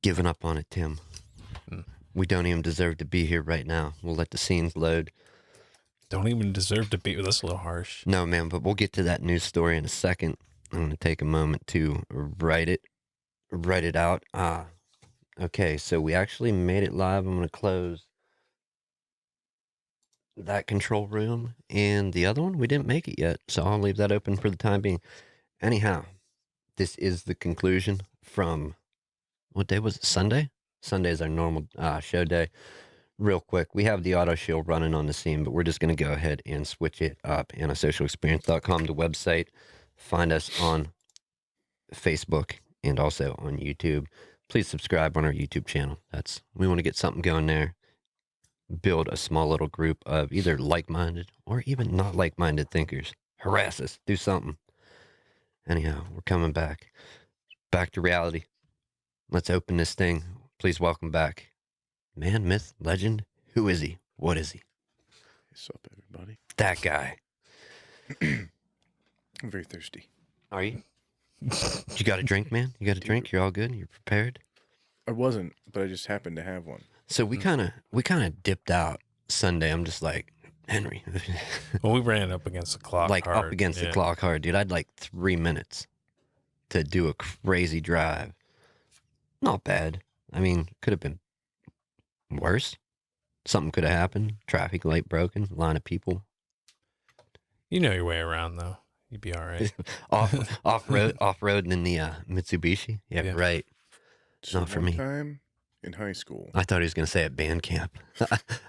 Given up on it, Tim. We don't even deserve to be here right now. We'll let the scenes load. Don't even deserve to be with us. A little harsh. No, man, but we'll get to that news story in a second. I'm going to take a moment to write it out. Okay, so we actually made it live. I'm going to close that control room, and the other one, we didn't make it yet, so I'll leave that open for the time being. Anyhow, this is the conclusion from, what day was it, Sunday? Sunday is our normal show day. Real quick, we have the auto shield running on the scene, but we're just going to go ahead and switch it up. antisocialexperience.com, the website. Find us on Facebook and also on YouTube. Please subscribe on our YouTube channel. We want to get something going there. Build a small little group of either like-minded or even not like-minded thinkers. Harass us. Do something. Anyhow, we're coming back. Back to reality. Let's open this thing. Please welcome back. Man, myth, legend. Who is he? What is he? What's up, everybody? That guy. I'm very thirsty. Are you? You got a drink, man? You got a drink? You're all good? You're prepared? I wasn't, but I just happened to have one. So we kind of dipped out Sunday. I'm just like, Henry. Well, we ran up against the clock like hard. Up against the clock hard, dude. I'd like 3 minutes to do a crazy drive. Not bad. I mean, could have been worse. Something could have happened. Traffic light broken. Line of people. You know your way around, though. You'd be all right. off-road in the Mitsubishi. Yeah, right. So Not for one me. time in high school, I thought he was going to say at band camp.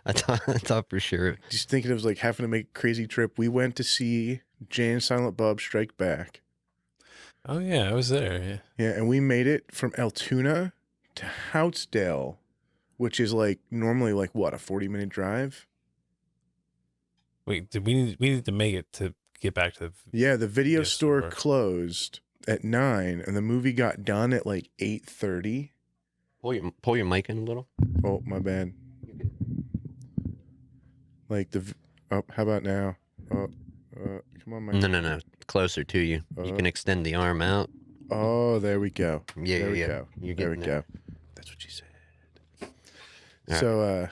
I thought for sure. just thinking it was like having to make a crazy trip. We went to see Jay and Silent Bob Strike Back. Oh, yeah, I was there. Yeah. Yeah, and we made it from Altoona to Houtsdale, which is like normally like what, a 40-minute drive? Wait, we need to make it to get back to The video Yes, store sure. closed at 9, and the movie got done at like 8:30. Pull your mic in a little. Oh, my bad. Like how about now? Come on, man. No. Closer to you. You can extend the arm out. Oh, there we go. Yeah, there we yeah. go. You're There we getting go. That's what she said. So,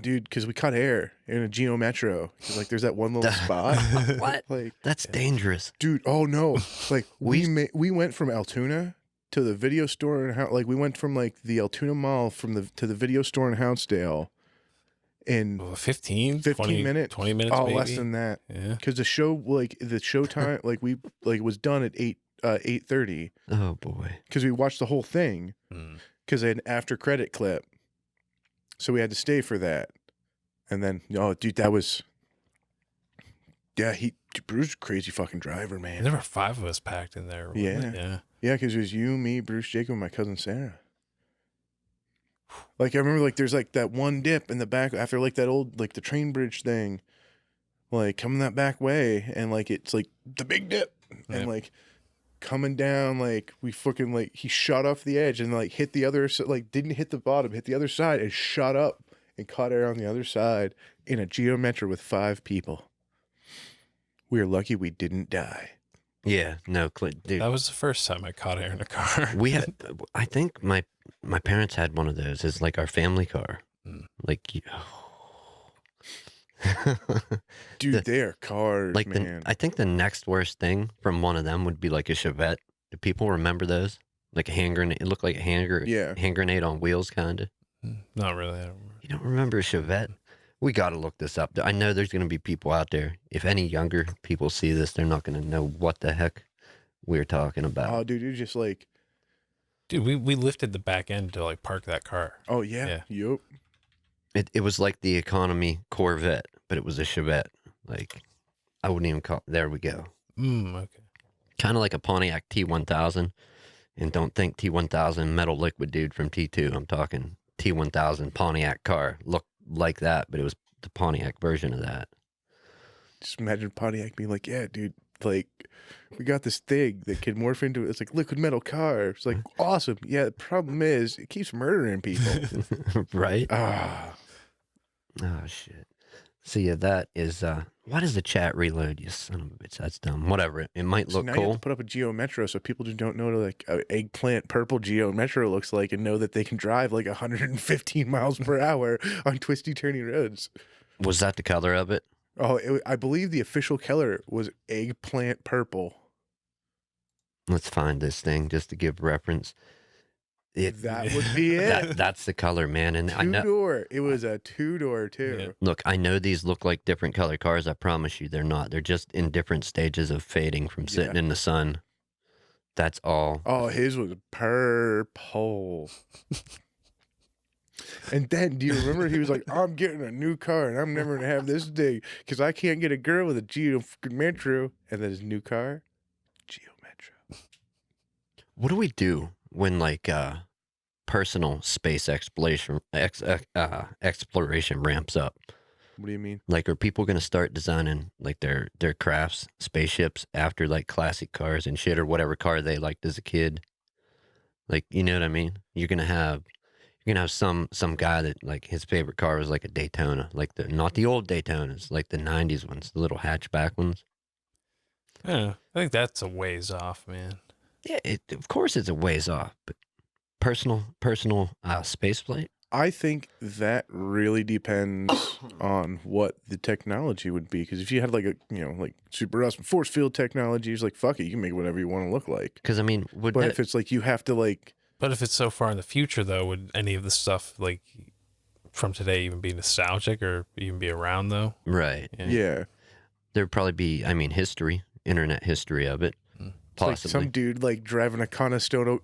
dude, because we caught air in a Geo Metro. 'Cause, like, there's that one little spot. What? Like, That's dangerous. dude, oh no! Like, we went from Altoona to the video store and we went from like the Altoona Mall to the video store in Hounsdale in 15 minutes. 20 minutes. Oh, maybe? less than that. Yeah. Because the show time, it was done at 8:30. Oh boy. Because we watched the whole thing. Because they had an after credit clip. So we had to stay for that. And then, dude, that was... Yeah, Bruce, crazy fucking driver, man. There were 5 of us packed in there. wasn't Yeah. it? Yeah. Yeah, because it was you, me, Bruce, Jacob, and my cousin Sarah. Like, I remember, like, there's, like, that one dip in the back after, like, that old, like, the train bridge thing. Like, coming that back way, and, like, it's, like, the big dip. And, like... coming down, like, we fucking, like, he shot off the edge and, like, hit the other, like, didn't hit the bottom, hit the other side and shot up and caught air on the other side in a Geo Metro with 5 people. We are lucky we didn't die. Yeah, no, dude. That was the first time I caught air in a car. We had, I think my parents had one of those as like our family car. Like, dude, they are cars, like man. I think the next worst thing from one of them would be like a Chevette. Do people remember those? Like a hand grenade. It looked like a hand grenade on wheels, kind of. Not really. I don't remember. You don't remember a Chevette? We got to look this up. I know there's going to be people out there. If any younger people see this, they're not going to know what the heck we're talking about. Oh, dude, you're just like... Dude, we lifted the back end to, like, park that car. Oh, yeah. Yup. It was like the economy Corvette, but it was a Chevette. Like, I wouldn't even call... There we go. Okay. Kind of like a Pontiac T1000. And don't think T1000 metal liquid dude from T2. I'm talking T1000 Pontiac car. Looked like that, but it was the Pontiac version of that. Just imagine Pontiac being like, yeah, dude, like, we got this thing that can morph into it. It's like liquid metal car. It's like, awesome. Yeah, the problem is it keeps murdering people. Right? Ah. Oh, shit. So yeah, that is why does the chat reload? You son of a bitch, that's dumb. Whatever. It might So look now you have cool. to put up a Geo Metro so people just don't know what like an eggplant purple Geo Metro looks like and know that they can drive like 115 miles per hour on twisty turny roads. Was that the color of it? Oh, I believe the official color was eggplant purple. Let's find this thing just to give reference. That would be it. That's the color, man. And I know. Two-door. It was a two-door too. Yeah. Look, I know these look like different color cars. I promise you, they're not. They're just in different stages of fading from sitting in the sun. That's all. Oh, his was purple. And then, do you remember he was like, I'm getting a new car and I'm never going to have this thing because I can't get a girl with a Geo Metro. And then his new car, Geo Metro. What do we do when like personal space exploration ramps up? What do you mean? Like, are people going to start designing like their crafts, spaceships after like classic cars and shit, or whatever car they liked as a kid? Like, you know what I mean? You're gonna have some guy that like his favorite car was like a Daytona, like not the old Daytonas, like the '90s ones, the little hatchback ones. I think that's a ways off, man. Yeah, of course it's a ways off, but personal space flight. I think that really depends on what the technology would be. Because if you had like like super awesome force field technology, it's like, fuck it, you can make whatever you want to look like. Because I mean, but if it's like you have to like. But if it's so far in the future, though, would any of the stuff like from today even be nostalgic or even be around, though? Right. Yeah. There'd probably be, I mean, internet history of it. Possibly. Like some dude like driving a Conestoga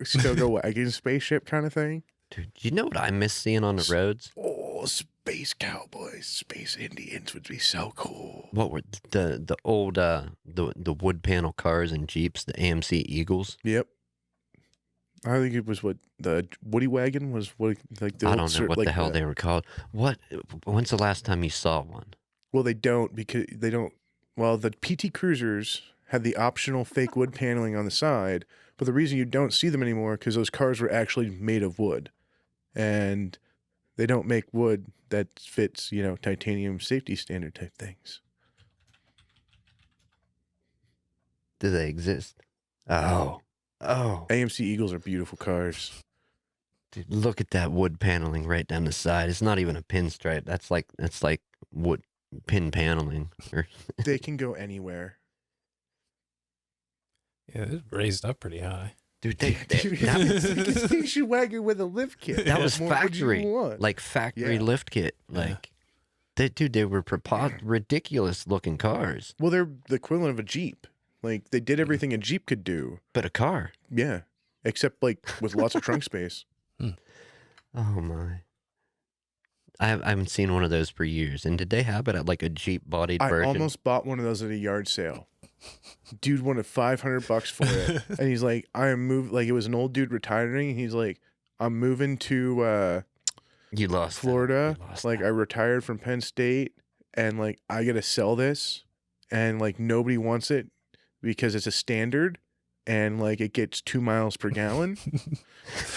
wagon spaceship kind of thing. Dude, you know what I miss seeing on the roads? Oh, space cowboys, space Indians would be so cool. What were the old the wood panel cars and Jeeps, the AMC Eagles? Yep. I think it was what the Woody wagon was. What like the I old don't know what the hell they were called. When's the last time you saw one? Well, they don't because they don't. Well, the PT Cruisers had the optional fake wood paneling on the side, but the reason you don't see them anymore because those cars were actually made of wood, and they don't make wood that fits titanium safety standard type things. Do they exist? Oh. AMC Eagles are beautiful cars. Dude, look at that wood paneling right down the side. It's not even a pinstripe. That's like wood pin paneling. They can go anywhere. Yeah, it's raised up pretty high. Dude, It's like a station wagon with a lift kit. that was What more would you factory, want? like factory lift kit. Like, they were ridiculous looking cars. Well, they're the equivalent of a Jeep. Like, they did everything a Jeep could do. But a car. Yeah. Except, like, with lots of trunk space. Oh, my. I haven't seen one of those for years. And did they have it at, like, a Jeep-bodied version? I almost bought one of those at a yard sale. Dude wanted $500 for it. And he's like, I am moving. Like, it was an old dude retiring. And he's like, I'm moving to you lost Florida. You lost like, I retired from Penn State. And, like, I got to sell this. And, like, nobody wants it. Because it's a standard and like it gets 2 miles per gallon.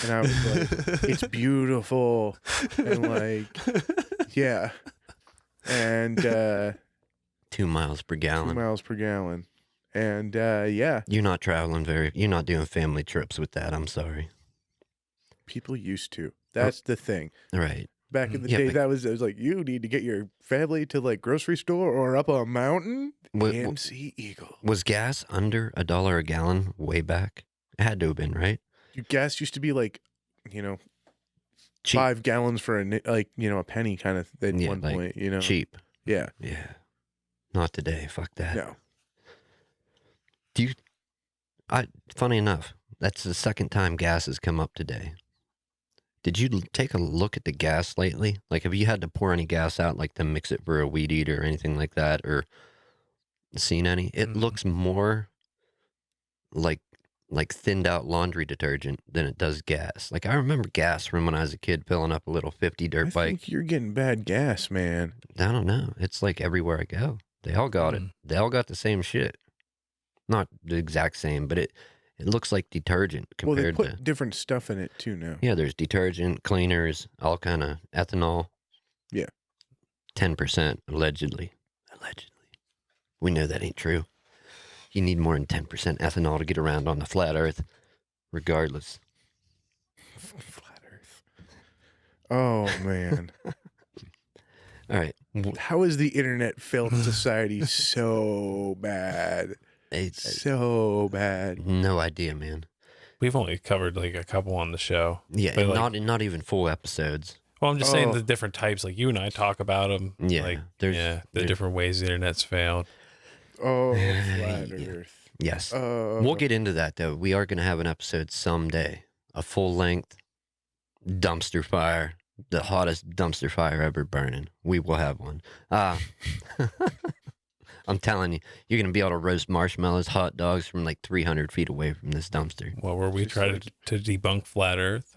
And I was like, it's beautiful. And like, yeah. And 2 miles per gallon. 2 miles per gallon. And yeah. You're not you're not doing family trips with that. I'm sorry. People used to. That's the thing. Right. Back in the day, it was like, you need to get your family to like grocery store or up a mountain. AMC Eagle. Was gas under $1 a gallon way back? It had to have been, right? Gas used to be like, cheap. 5 gallons for a penny kind of at one like point, cheap. Yeah. Yeah. Not today. Fuck that. No. Funny enough, that's the second time gas has come up today. Did you take a look at the gas lately? Like, have you had to pour any gas out, like to mix it for a weed eater or anything like that, or seen any? It looks more like thinned out laundry detergent than it does gas. Like, I remember gas from when I was a kid filling up a little 50 dirt bike. I think you're getting bad gas, man. I don't know. It's like everywhere I go. They all got it. They all got the same shit. Not the exact same, but it looks like detergent compared to... Well, they put different stuff in it, too, now. Yeah, there's detergent, cleaners, all kind of ethanol. Yeah. 10%, allegedly. We know that ain't true. You need more than 10% ethanol to get around on the flat Earth, regardless. Flat Earth. Oh man. All right. How has the internet failed society so bad? So bad. No idea, man. We've only covered like a couple on the show. Yeah, But, and like, not even full episodes. Well, I'm just saying Oh. the different types. Like you and I talk about them. Yeah, Like, there's the different ways the internet's failed. Oh, flat Yeah. Earth. Yes. We'll get into that, though. We are going to have an episode someday. A full-length dumpster fire. The hottest dumpster fire ever burning. We will have one. I'm telling you, you're going to be able to roast marshmallows, hot dogs from like 300 feet away from this dumpster. Well, were we trying to debunk flat Earth?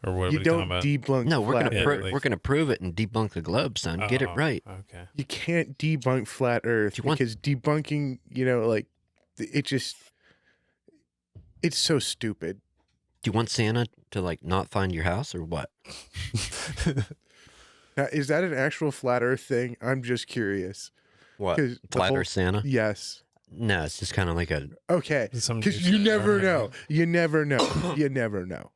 Or what are You we don't talking about? debunk No, we're flat gonna Earth. we're gonna prove it and debunk the globe, son. Get it Oh, right. Okay. You can't debunk flat Earth Do you want- because debunking, like it's so stupid. Do you want Santa to like not find your house or what? Now, is that an actual flat Earth thing? I'm just curious. What? 'Cause the Flat whole- Earth Santa? Yes. No, it's just kind of like a. Okay. Some Because dudes you say, never "Alright." know. You never know. You never know.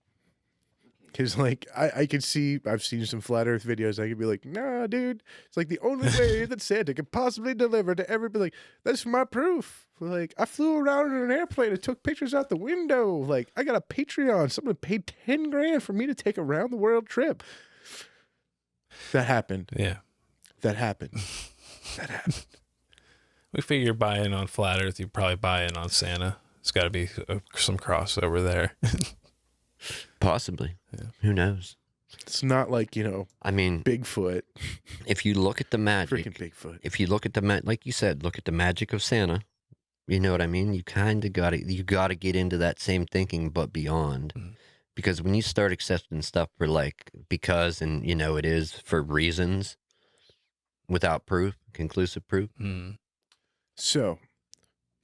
Because, like, I could see, I've seen some flat Earth videos. I could be like, nah, dude. It's like the only way that Santa could possibly deliver to everybody. Like, that's my proof. Like, I flew around in an airplane and took pictures out the window. Like, I got a Patreon. Someone paid 10 grand for me to take a round the world trip. That happened. Yeah. That happened. That happened. We figure buy in on flat Earth, you probably buy in on Santa. It's got to be some crossover there. Possibly. Yeah. Who knows? It's not like, I mean, Bigfoot. if you look at the magic, Freaking Bigfoot. if you look at the like you said, look at the magic of Santa. You know what I mean? You kind of gotta get into that same thinking, but beyond. Mhm. Because when you start accepting stuff for like because and it is for reasons without proof, conclusive proof. Mm. So,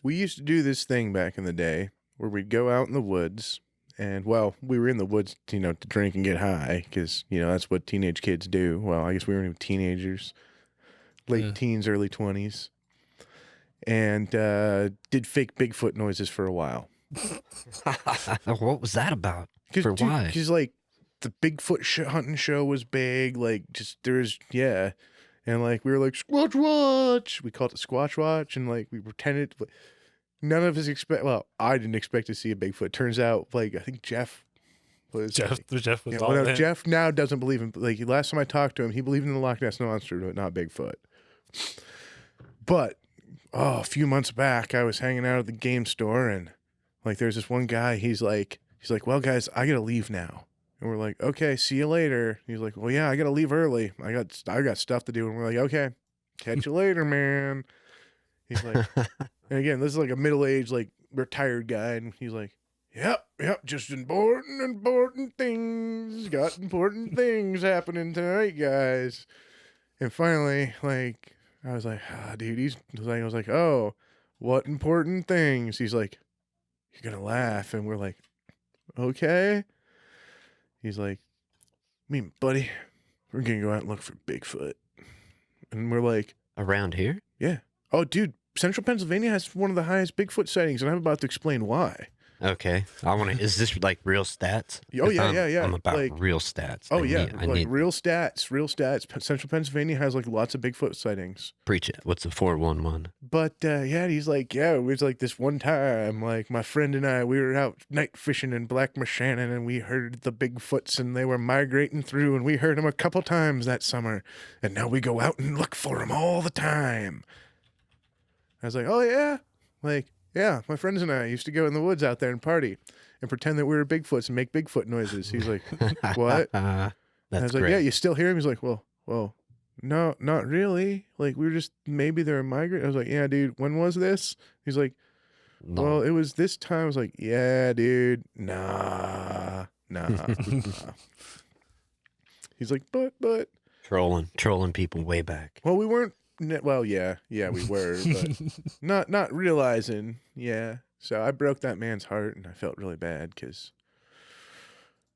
we used to do this thing back in the day where we'd go out in the woods and, well, we were in the woods, to drink and get high because, that's what teenage kids do. Well, I guess we weren't even teenagers, late Yeah. teens, early 20s, and did fake Bigfoot noises for a while. What was that about? Cause, For dude, why? Because, like, the Bigfoot hunting show was big. Like, just there's, yeah. And, like, we were like, Squatch Watch. We called it Squatch Watch. And, like, we pretended. But none of us I didn't expect to see a Bigfoot. Turns out, like, I think Jeff was. Jeff was Yeah, all well, no, in. Jeff now doesn't believe in. Like, last time I talked to him, he believed in the Loch Ness Monster, but not Bigfoot. But, a few months back, I was hanging out at the game store. And, like, there's this one guy. He's like, well, guys, I got to leave now. And we're like, okay, see you later. He's like, well, yeah, I got to leave early. I got stuff to do. And we're like, okay, catch you later, man. He's like, and again, this is like a middle-aged, like retired guy. And he's like, yep, just important things. Got important things happening tonight, guys. And finally, like, I was like, dude, I was like, oh, what important things? He's like, you're going to laugh. And we're like, okay. He's like, buddy, we're going to go out and look for Bigfoot. And we're like, Around here? yeah. Oh, dude, Central Pennsylvania has one of the highest Bigfoot sightings, and I'm about to explain why. Okay. Is this like real stats? Oh, yeah, 'Cause yeah. I'm about Like, real stats. Oh, I yeah. need- I Like, need real stats. Central Pennsylvania has, like, lots of Bigfoot sightings. preach it. What's the 411? But, yeah, he's like, yeah, it was like this one time, like, my friend and I, we were out night fishing in Black Shannon, and we heard the Bigfoots, and they were migrating through, and we heard them a couple times that summer. And now we go out and look for them all the time. I was like, oh, yeah? Like, yeah, my friends and I used to go in the woods out there and party and pretend that we were Bigfoots and make Bigfoot noises. He's like, what? That's I was like, great. yeah, you still hear him? He's like, well, no, not really. Like, we were just, maybe they're migrating. I was like, yeah, dude, when was this? He's like, No. well, it was this time. I was like, yeah, dude, nah. He's like, but. Trolling people way back. Well, we weren't, well, yeah, we were, but not realizing, yeah. So I broke that man's heart, and I felt really bad because.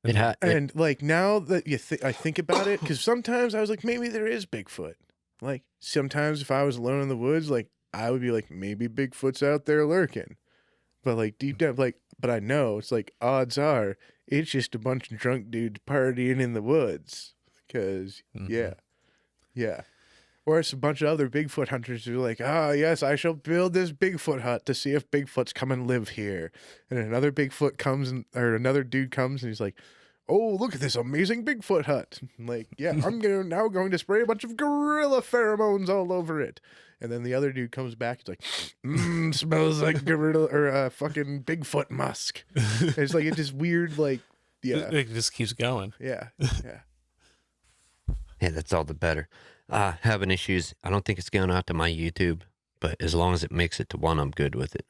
And like now that I think about it, because sometimes I was like, maybe there is Bigfoot. like sometimes if I was alone in the woods, like I would be like, maybe Bigfoot's out there lurking. But like deep down, like, but I know it's like odds are it's just a bunch of drunk dudes partying in the woods. Cause yeah, yeah. Or it's a bunch of other Bigfoot hunters who are like, yes, I shall build this Bigfoot hut to see if Bigfoot's come and live here. And another Bigfoot comes or another dude comes and he's like, oh, look at this amazing Bigfoot hut. I'm like, yeah, I'm now going to spray a bunch of gorilla pheromones all over it. And then the other dude comes back. He's like, smells like gorilla or fucking Bigfoot musk. And it's like, it's just weird, like, yeah. It just keeps going. Yeah. Yeah. Hey, that's all the better. Having issues. I don't think it's going out to my YouTube, but as long as it makes it to one, I'm good with it.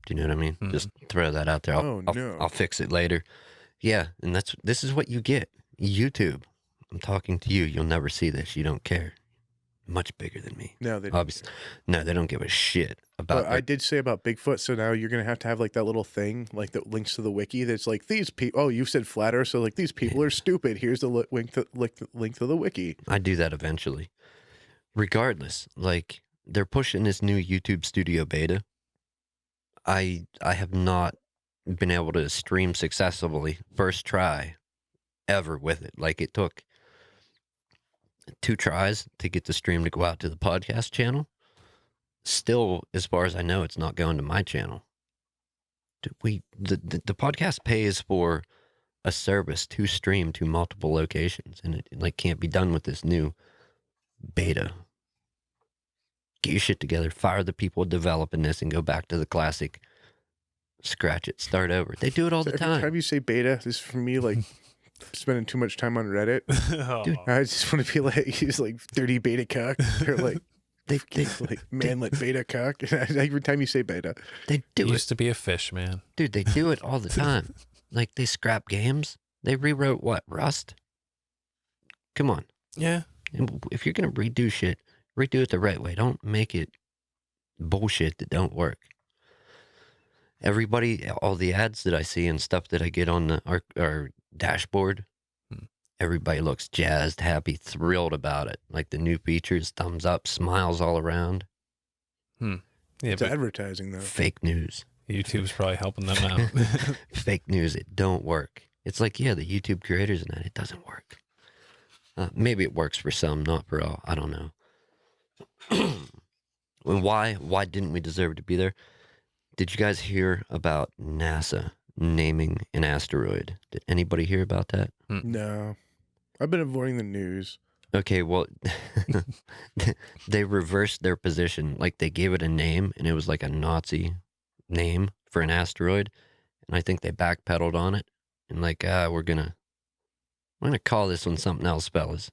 Do you know what I mean? Just throw that out there. I'll fix it later. Yeah, and this is what you get. YouTube. I'm talking to you. You'll never see this. You don't care. Much bigger than me. No, they obviously. No, they don't give a shit about. But I did say about Bigfoot, so now you're gonna have like that little thing, like that links to the wiki. That's like these people. Oh, you said flat Earth, so like these people are stupid. Here's the link to the wiki. I do that eventually. Regardless, like they're pushing this new YouTube Studio beta. I have not been able to stream successfully first try ever with it. Like it took 2 tries to get the stream to go out to the podcast channel. Still, as far as I know, it's not going to my channel. The podcast pays for a service to stream to multiple locations, and it like can't be done with this new beta. Get your shit together, fire the people developing this, and go back to the classic. Scratch it, start over. They do it all the time. Every time you say beta, this is for me like spending too much time on Reddit. Dude, I just want to be like, he's like 30 beta cuck. They're like, they like manlet beta cuck. Every time you say beta, they do used to be a fish, man. Dude, they do it all the time. Like they scrap games. They rewrote what? Rust? Come on. Yeah. If you're gonna redo shit, redo it the right way. Don't make it bullshit that don't work. Everybody, all the ads that I see and stuff that I get on our dashboard, everybody looks jazzed, happy, thrilled about it. Like the new features, thumbs up, smiles all around. Yeah, it's advertising though. Fake news. YouTube's probably helping them out. Fake news. It don't work. It's like, yeah, the YouTube creators and that, it doesn't work. Maybe it works for some, not for all. I don't know. Why didn't we deserve to be there? Did you guys hear about NASA naming an asteroid? Did anybody hear about that? No. I've been avoiding the news. Okay, well, they reversed their position. Like they gave it a name, and it was like a Nazi name for an asteroid. And I think they backpedaled on it. And like, we're gonna call this one something else, fellas.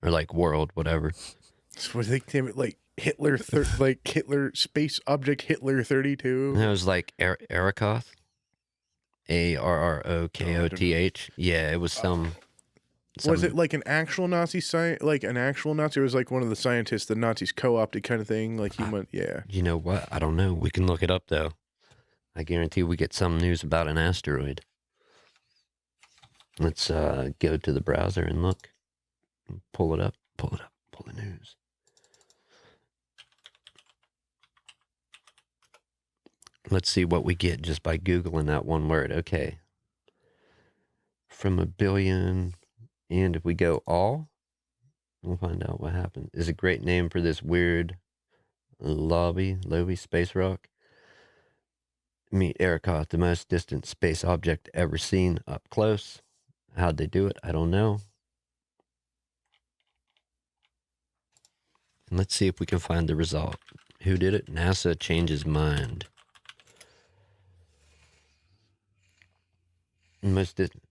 Or like world, whatever. So what do they name it? Like Hitler, like Hitler, space object Hitler 32. And it was like Arrokoth. Arrokoth. Yeah, it was some. Was it like an actual Nazi like an actual Nazi, or was like one of the scientists the Nazis co-opted kind of thing? Like he went, yeah. You know what? I don't know. We can look it up though. I guarantee we get some news about an asteroid. Let's go to the browser and look. Pull it up. Pull the news. Let's see what we get just by Googling that one word. Okay. From a billion, and if we go all, we'll find out what happened. Is a great name for this weird lobby space rock. Meet Arrokoth, the most distant space object ever seen up close. How'd they do it? I don't know. And let's see if we can find the result. Who did it? NASA changes mind. Most distant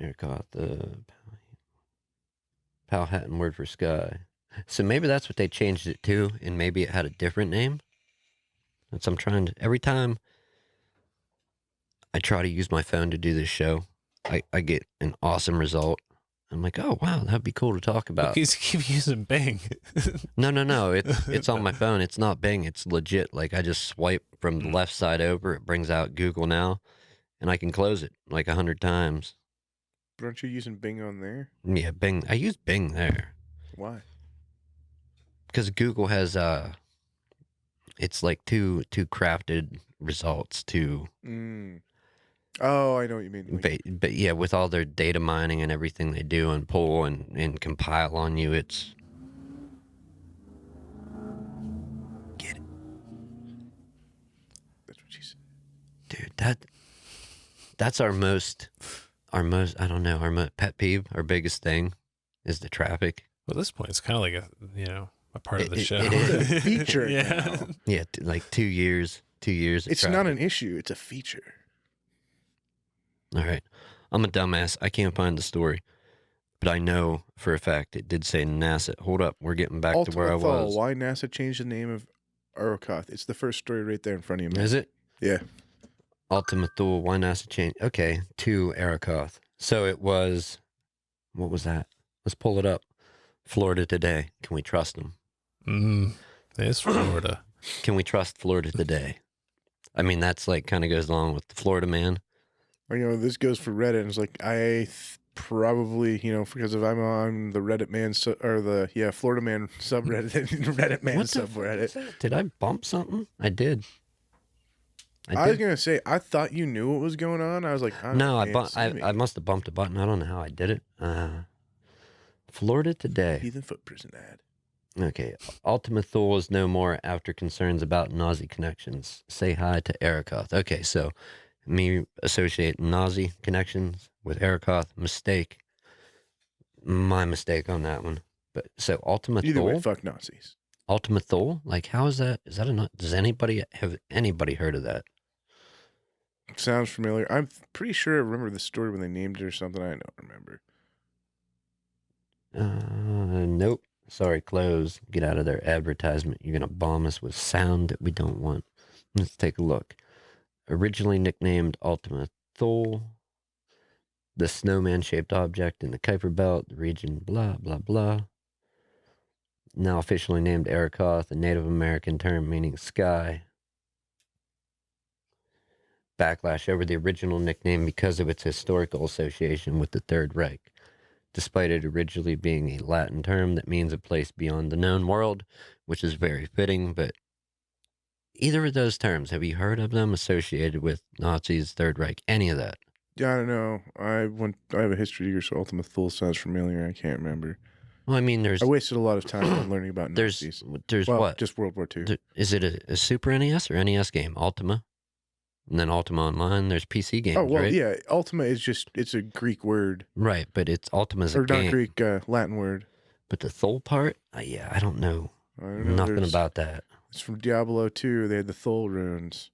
Arrokoth, the Powhatan word for sky. So maybe that's what they changed it to, and maybe it had a different name. That's I'm trying to. Every time I try to use my phone to do this show, I get an awesome result. I'm like, oh wow, that'd be cool to talk about. You keep using Bing. No. It's on my phone. It's not Bing. It's legit. Like I just swipe from the left side over. It brings out Google Now, and I can close it like 100 times. But aren't you using Bing on there? Yeah, Bing. I use Bing there. Why? because Google has it's like too crafted results to. Oh, I know what you mean. But yeah, with all their data mining and everything they do and pull and compile on you, it's get it, That's what she said. dude. That's our most I don't know, our pet peeve, our biggest thing is the traffic. Well, at this point, it's kind of like a part of the show. It is a feature. Yeah. Now. Yeah, like 2 years. 2 years. Of It's traffic. not an issue. It's a feature. All right, I'm a dumbass. I can't find the story, but I know for a fact it did say NASA. Hold up, we're getting back to where I was. Why NASA changed the name of Arakoth? It's the first story right there in front of you. Man. Is it? Yeah. Ultima Thule. Why NASA changed? Okay, to Arakoth. So it was. What was that? Let's pull it up. Florida Today. Can we trust them? It's Florida. Can we trust Florida Today? I mean, that's like kind of goes along with the Florida Man. Or, this goes for Reddit. And it's like probably because if I'm on the Reddit man or the Florida Man subreddit, Reddit man subreddit. Did I bump something? I did. I was gonna say I thought you knew what was going on. I was like, no, I must have bumped a button. I don't know how I did it. Florida Today. Heathen Foot Prison ad. Okay. Ultima Thule is no more after concerns about Nazi connections. Say hi to Arakoth. Okay, so me associate Nazi connections with Arakoth. Mistake. My mistake on that one. But so Ultima Either way, Thule. fuck Nazis. Ultima Thule? Like, how is that? Is that does anybody have heard of that? Sounds familiar. I'm pretty sure I remember the story when they named it or something. I don't remember. Nope. Sorry, close. Get out of their advertisement. You're going to bomb us with sound that we don't want. Let's take a look. Originally nicknamed Ultima Thule, the snowman-shaped object in the Kuiper Belt, the region, blah, blah, blah. Now officially named Arakoth, a Native American term meaning sky. Backlash over the original nickname because of its historical association with the Third Reich. Despite it originally being a Latin term that means a place beyond the known world, which is very fitting, but either of those terms, have you heard of them associated with Nazis, Third Reich, any of that? Yeah, I don't know. I have a history degree, so Ultima Thule sounds familiar. I can't remember. Well, I mean, I wasted a lot of time on learning about Nazis. There's what? Just World War II. Is it a Super NES or NES game? Ultima? And then Ultima Online, there's PC games, Oh, well, right? yeah. Ultima is it's a Greek word. Right, but it's Ultima's a game. Or not Greek, Latin word. But the Thule part? Yeah, I don't know. I don't know. Nothing about that. It's from Diablo 2. They had the Thule runes.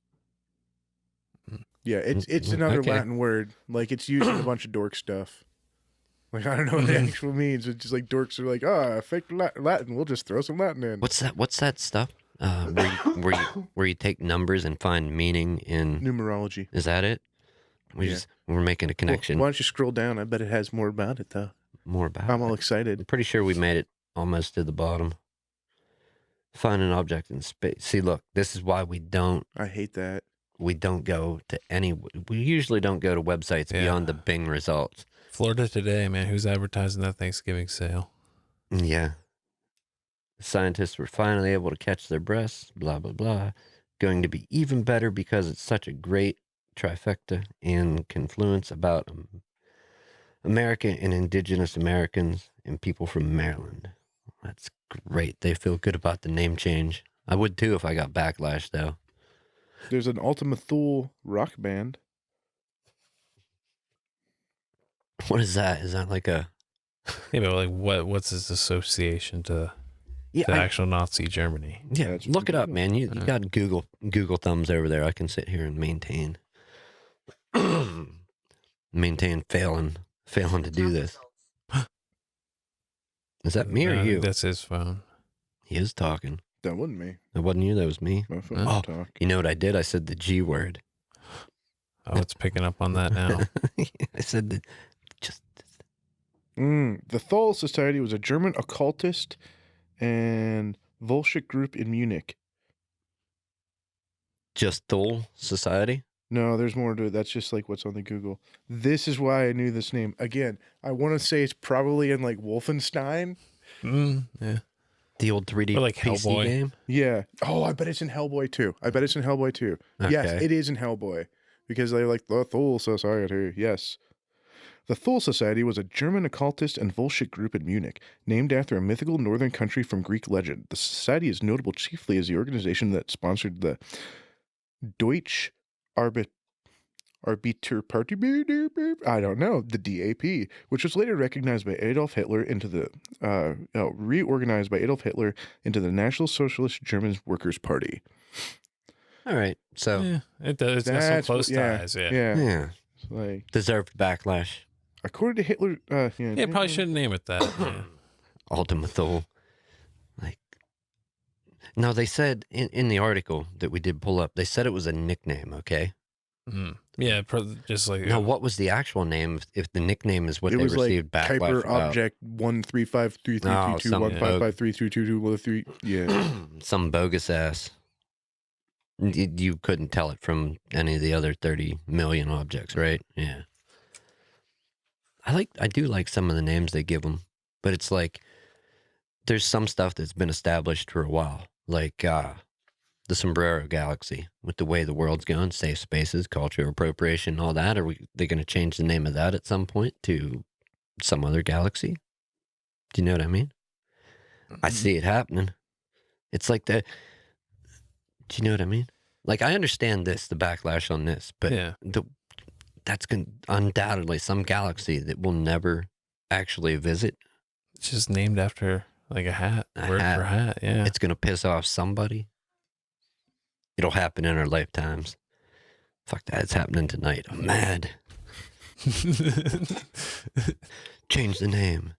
Yeah, it's another Latin word. Like, it's used in a bunch of dork stuff. Like, I don't know what it actually means. It's just like dorks are like, fake Latin. We'll just throw some Latin in. What's that stuff? Where you take numbers and find meaning in numerology. Is that it? We're making a connection. Well, why don't you scroll down? I bet it has more about it though. More about I'm all excited. I'm pretty sure we made it almost to the bottom. Find an object in space. See, look, this is why we don't. I hate that. We don't go to we usually don't go to websites beyond the Bing results. Florida Today, man. Who's advertising that Thanksgiving sale? Yeah. The scientists were finally able to catch their breaths, blah, blah, blah. Going to be even better because it's such a great trifecta and confluence about America and indigenous Americans and people from Maryland. That's great. They feel good about the name change. I would too if I got backlash, though. There's an Ultima Thule rock band. What is that? Is that like a... Yeah, but like what's its association to actual Nazi Germany? Yeah, look it up, man. You got Google thumbs over there. I can sit here and maintain failing to do this. Is that me or you? That's his phone. He is talking. That wasn't me. That wasn't you. That was me. My phone talk. You know what I did? I said the G word. Oh, it's picking up on that now. I said The Thule Society was a German occultist and Volshic group in Munich. Just Thule Society? No, there's more to it. That's just like what's on the Google. This is why I knew this name. Again, I want to say it's probably in like Wolfenstein. Yeah. The old 3D Or like PC Hellboy. game? Yeah. Oh, I bet it's in Hellboy too. Yes, Okay. it is in Hellboy because they like the Thule Society. Yes. The Thule Society was a German occultist and Volscic group in Munich, named after a mythical northern country from Greek legend. The society is notable chiefly as the organization that sponsored the Deutsche Arbeiterparty, I don't know, the DAP, which was later recognized by Adolf Hitler into the reorganized by Adolf Hitler into the National Socialist German Workers' Party. All right. So, Yeah, it does. It's got some close ties. Yeah. yeah. It's like, Deserved backlash. according to Hitler, Yeah, probably shouldn't name it that. Yeah. Ultima Thule. Like, no, they said in the article that we did pull up, they said it was a nickname, okay? Yeah, just like Now, what was the actual name if the nickname is what it they was like received backlash Kuiper about? Object 1353322155332 Yeah. Some bogus ass. You couldn't tell it from any of the other 30 million objects, right? Yeah. I do like some of the names they give them, but it's like there's some stuff that's been established for a while, like the Sombrero Galaxy, with the way the world's going, safe spaces, cultural appropriation, all that. Are they going to change the name of that at some point to some other galaxy? Do you know what I mean? I see it happening. It's like do you know what I mean? Like, I understand the backlash on this, but yeah. that's undoubtedly some galaxy that we'll never actually visit. It's just named after like a hat. Word for hat. Yeah. It's going to piss off somebody. It'll happen in our lifetimes. Fuck that. It's happening tonight. I'm mad. Change the name.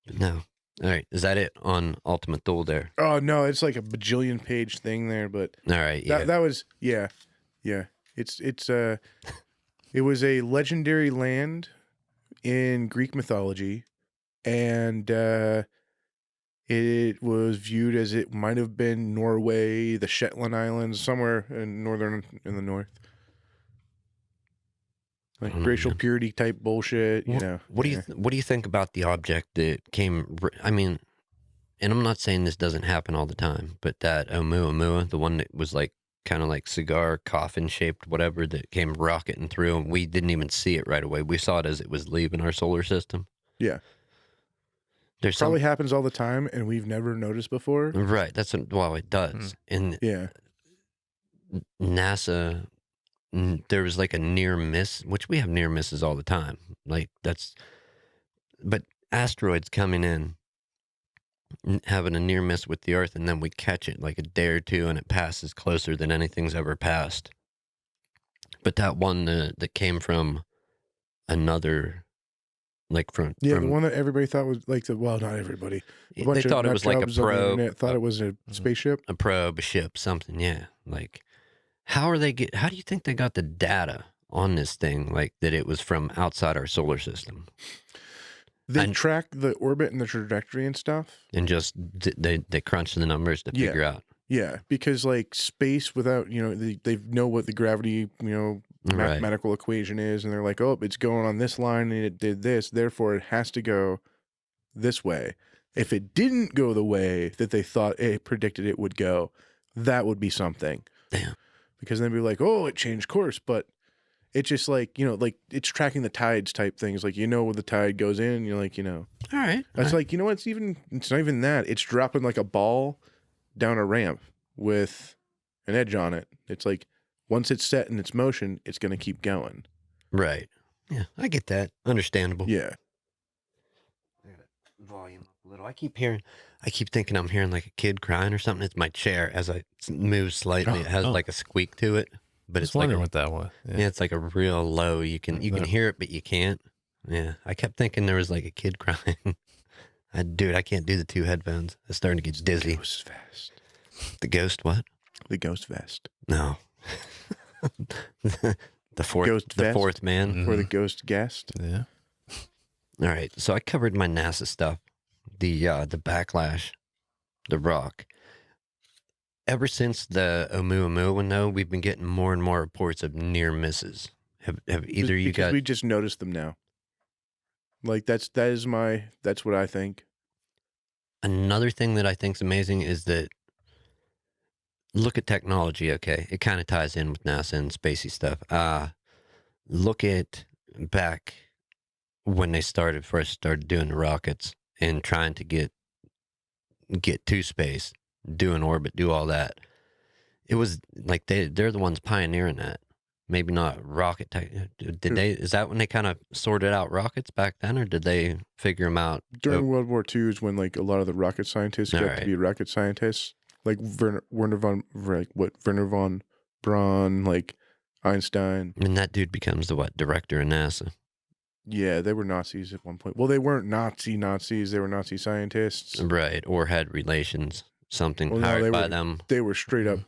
But no. All right. Is that it on Ultimate Thule there? Oh no, it's like a bajillion page thing there, but All right. Yeah. that was yeah. It was a legendary land in Greek mythology, and it was viewed as it might have been Norway, the Shetland Islands, somewhere in the north. Like racial purity type bullshit, you know. What do you think about the object that came? I mean, and I'm not saying this doesn't happen all the time, but that Oumuamua, the one that was like kind of like cigar coffin shaped, whatever, that came rocketing through, and we didn't even see it right away. We saw it as it was leaving our solar system. Yeah. There's probably happens all the time, and we've never noticed before. Right. Well, it does. And yeah, NASA, there was like a near miss, which we have near misses all the time. Like but asteroids coming in, having a near miss with the Earth, and then we catch it like a day or two, and it passes closer than anything's ever passed. But that one that came from another. Like from the one that everybody thought was like not everybody. They thought it was like a probe. Thought it was a spaceship, a probe, a ship, something. Yeah, like how do you think they got the data on this thing? Like that it was from outside our solar system. They track the orbit and the trajectory and stuff, and just they crunch the numbers to figure out. Yeah, because like space without they know what the gravity mathematical equation is, and they're like, oh, it's going on this line and it did this, therefore it has to go this way. If it didn't go the way that they thought it predicted it would go, that would be something. Damn. Because then they'd be like, oh, it changed course, but it's just like like it's tracking the tides type things. Like where the tide goes in, you're like all right. That's like it's not even that. It's dropping like a ball down a ramp with an edge on it. It's like once it's set in its motion, it's going to keep going. Right. Yeah, I get that. Understandable. Yeah. I gotta volume up a little. I keep thinking I'm hearing like a kid crying or something. It's my chair as I move slightly. It has like a squeak to it, but it's like what that was. Yeah, it's like a real low. You can hear it, but you can't. Yeah, I kept thinking there was like a kid crying. I can't do the two headphones. I'm starting to get dizzy. The ghost vest. The ghost what? The ghost vest. No. the fourth man. Or the ghost guest. Yeah. All right. So I covered my NASA stuff. The backlash, the rock. Ever since the Oumuamua one, though, we've been getting more and more reports of near misses. Have either you because got? we just noticed them now. Like that's what I think. Another thing that I think is amazing is that look at technology. Okay, it kind of ties in with NASA and spacey stuff. Look at back when they first started doing the rockets and trying to get to space, do an orbit, do all that. It was like they're the ones pioneering that. Maybe not rocket tech. Did they? Is that when they kind of sorted out rockets back then, or did they figure them out During World War II is when like a lot of the rocket scientists got to be rocket scientists, like Werner von Braun, like Einstein. And that dude becomes the director of NASA. Yeah, they were Nazis at one point. Well, they weren't Nazis. They were Nazi scientists. Right, or had relations, something hired by them. They were straight up,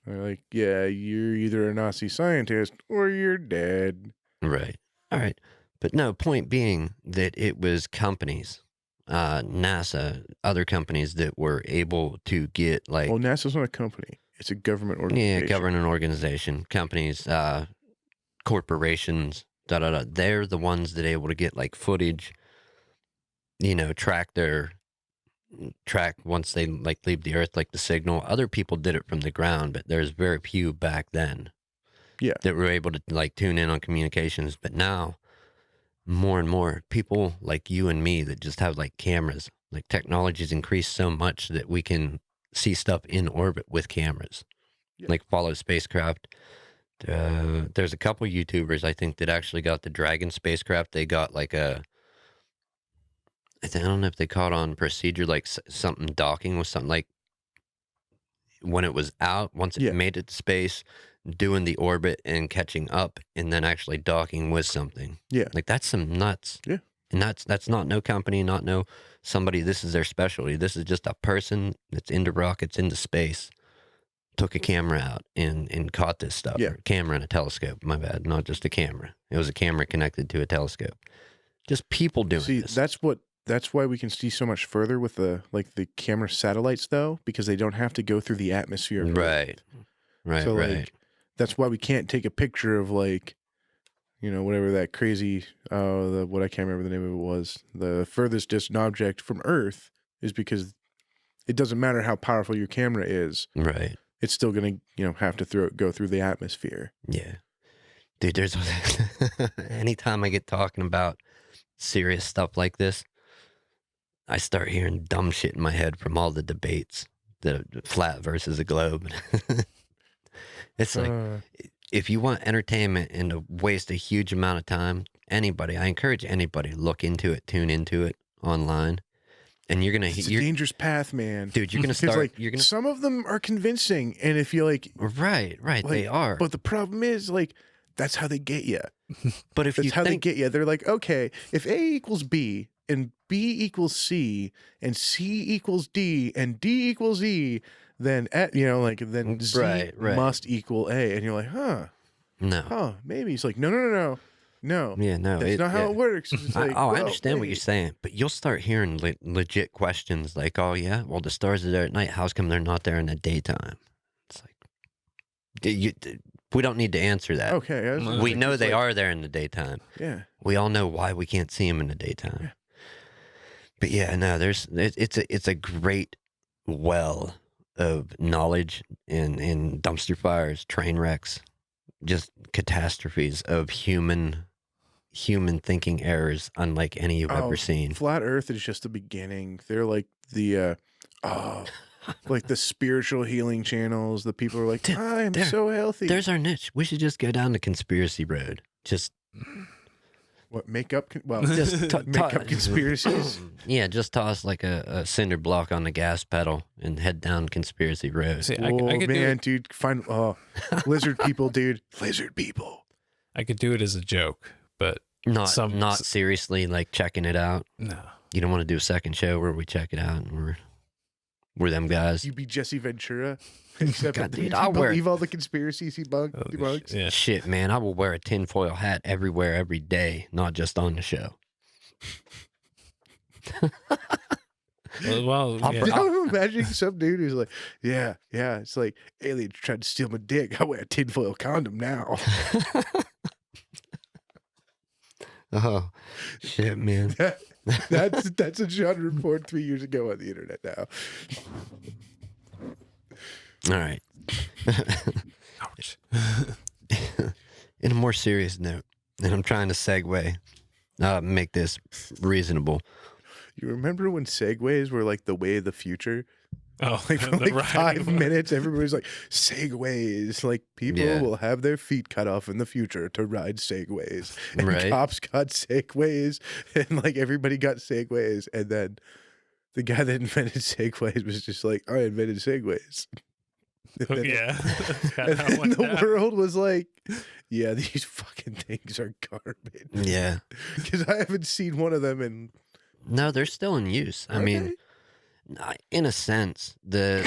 like, yeah, you're either a Nazi scientist or you're dead. Right. All right. But no, point being that it was companies, NASA, other companies that were able to get like... Well, NASA's not a company. It's a government organization. Yeah, government organization, companies, corporations, They're the ones that are able to get like footage, track once they like leave the earth, like the signal. Other people did it from the ground, but there's very few back then that were able to like tune in on communications. But now more and more people like you and me that just have like cameras, like technology's increased so much that we can see stuff in orbit with cameras, like follow spacecraft. There's a couple YouTubers I think that actually got the Dragon spacecraft. They got like I don't know if they caught on procedure, like something docking with something, like when it was out, once it made it to space, doing the orbit and catching up and then actually docking with something. Yeah. Like that's some nuts. Yeah. And that's not no company, not no somebody. This is their specialty. This is just a person that's into rockets, into space. Took a camera out and caught this stuff. Yeah. Or a camera and a telescope, my bad. Not just a camera. It was a camera connected to a telescope. Just people doing this. That's why we can see so much further with the camera satellites though, because they don't have to go through the atmosphere. Right. So like that's why we can't take a picture of like, whatever that crazy what I can't remember the name of it was. The furthest distant object from Earth is because it doesn't matter how powerful your camera is. Right. It's still going to, have to go through the atmosphere. Yeah. Dude, there's anytime I get talking about serious stuff like this, I start hearing dumb shit in my head from all the debates, the flat versus the globe. It's like, if you want entertainment and to waste a huge amount of time, I encourage anybody to look into it, tune into it online. And it's a dangerous path, man. Dude, you're going to start... some of them are convincing, and if you Right, they are. But the problem is, that's how they get you. But that's how they get you. They're like, okay, if A equals B, and B equals C, and C equals D, and D equals E, then, then Z must equal A. And you're like, huh. No. Huh, maybe. It's like, no. Yeah, no. That's not how it works. It's like, I understand what you're saying, but you'll start hearing legit questions like, oh, yeah, well, the stars are there at night. How's come they're not there in the daytime? It's like, we don't need to answer that. Okay. We know they are there in the daytime. Yeah. We all know why we can't see them in the daytime. Yeah. But yeah, no, it's a great well of knowledge in dumpster fires, train wrecks, just catastrophes of human thinking errors unlike any you've ever seen. Flat Earth is just the beginning. They're like the like the spiritual healing channels. The people are like, I'm so healthy. There's our niche. We should just go down the conspiracy road. Just make up conspiracies. Yeah, just toss like a cinder block on the gas pedal and head down conspiracy road. See, dude, find lizard people, dude. Lizard people. I could do it as a joke, but not seriously, like checking it out. No, you don't want to do a second show where we check it out and we're them guys. You be Jesse Ventura. Except God, dude, I'll believe all the conspiracies he bugs. Yeah. Shit, man, I will wear a tinfoil hat everywhere, every day, not just on the show. I'm imagining some dude who's like, yeah, it's like aliens tried to steal my dick. I wear a tinfoil condom now. Oh, shit, man. That's a John report 3 years ago on the internet now. All right. Ouch. In a more serious note, and I'm trying to segue, make this reasonable. You remember when Segways were like the way of the future? Oh, Like for the like ride 5 was- minutes, everybody's like, Segways. Like people Yeah. will have their feet cut off in the future to ride Segways. And Right. cops got Segways, and like everybody got Segways. And then the guy that invented Segways was just like, I invented Segways. And Oh, then- yeah. And That's how it then went the down. world was like, yeah, these fucking things are garbage. Yeah. Because I haven't seen one of them in. No, they're still in use. I Are mean, in a sense, the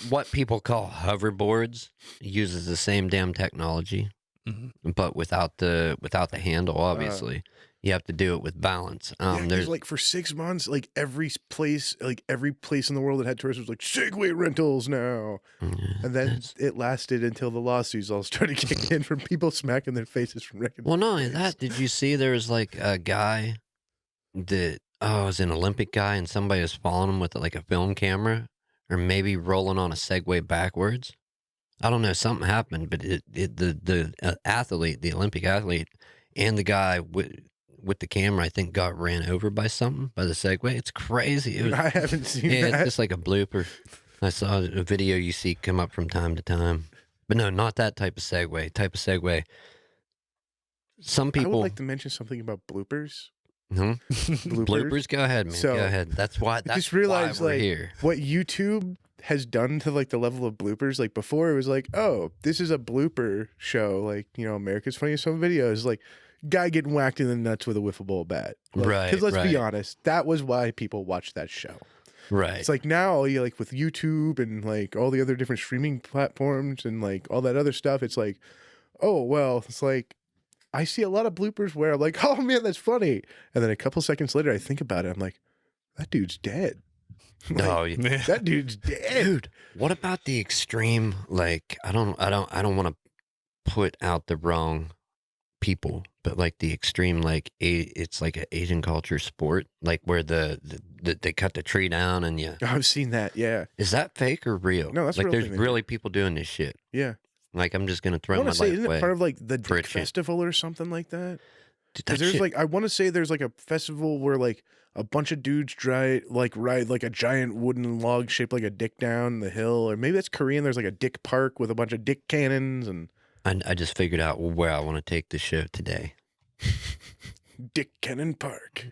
what people call hoverboards uses the same damn technology, Mhm. but without the handle. Obviously, you have to do it with balance. Yeah, 'cause, There's like for 6 months, like every place in the world that had tourists was like Segway rentals now, and then that's- it lasted until the lawsuits all started kicking in from people smacking their faces from wrecking. well, not only Segways. that, did you see there was like a guy that it was an Olympic guy, and somebody was following him with like a film camera, or maybe rolling on a Segway backwards. I don't know. Something happened, but the athlete, the Olympic athlete, and the guy with the camera, I think, got ran over by something, by the Segway. It's crazy. It was, I haven't seen yeah, it's that. just like a blooper. I saw a video you see come up from time to time, but no, not that type of Segway. Some I people would like to mention something about bloopers. Hmm? Bloopers. bloopers. Go ahead, man. So, go ahead. That's why. That's just realized, why we're like, here. What YouTube has done to like the level of bloopers. Like before, it was like, oh, this is a blooper show. Like America's Funniest Home Videos. Like guy getting whacked in the nuts with a wiffle ball bat. Right, Because let's be right. honest, that was why people watched that show. Right. It's like now, you like with YouTube and like all the other different streaming platforms and like all that other stuff. It's like, oh well, it's like I see a lot of bloopers where I'm like, oh man, that's funny, and then a couple seconds later, I think about it. I'm like, that dude's dead. Like, No, Yeah. that dude's dead. dude. What about the extreme? Like, I don't want to put out the wrong people, but like the extreme, like it's like an Asian culture sport, like where they cut the tree down and I've seen that. Yeah, is that fake or real? No, that's a like real there's thing they do. really people doing this shit. yeah. Like I'm just gonna I throw want my to say, life isn't away. it part of like the for a Dick chance. Festival or something like that? Dude, Because that there's shit- like, I want to say there's like a festival where like a bunch of dudes ride like a giant wooden log shaped like a dick down the hill, or maybe that's Korean. There's like a dick park with a bunch of dick cannons and I just figured out where I want to take the show today. Dick Cannon Park.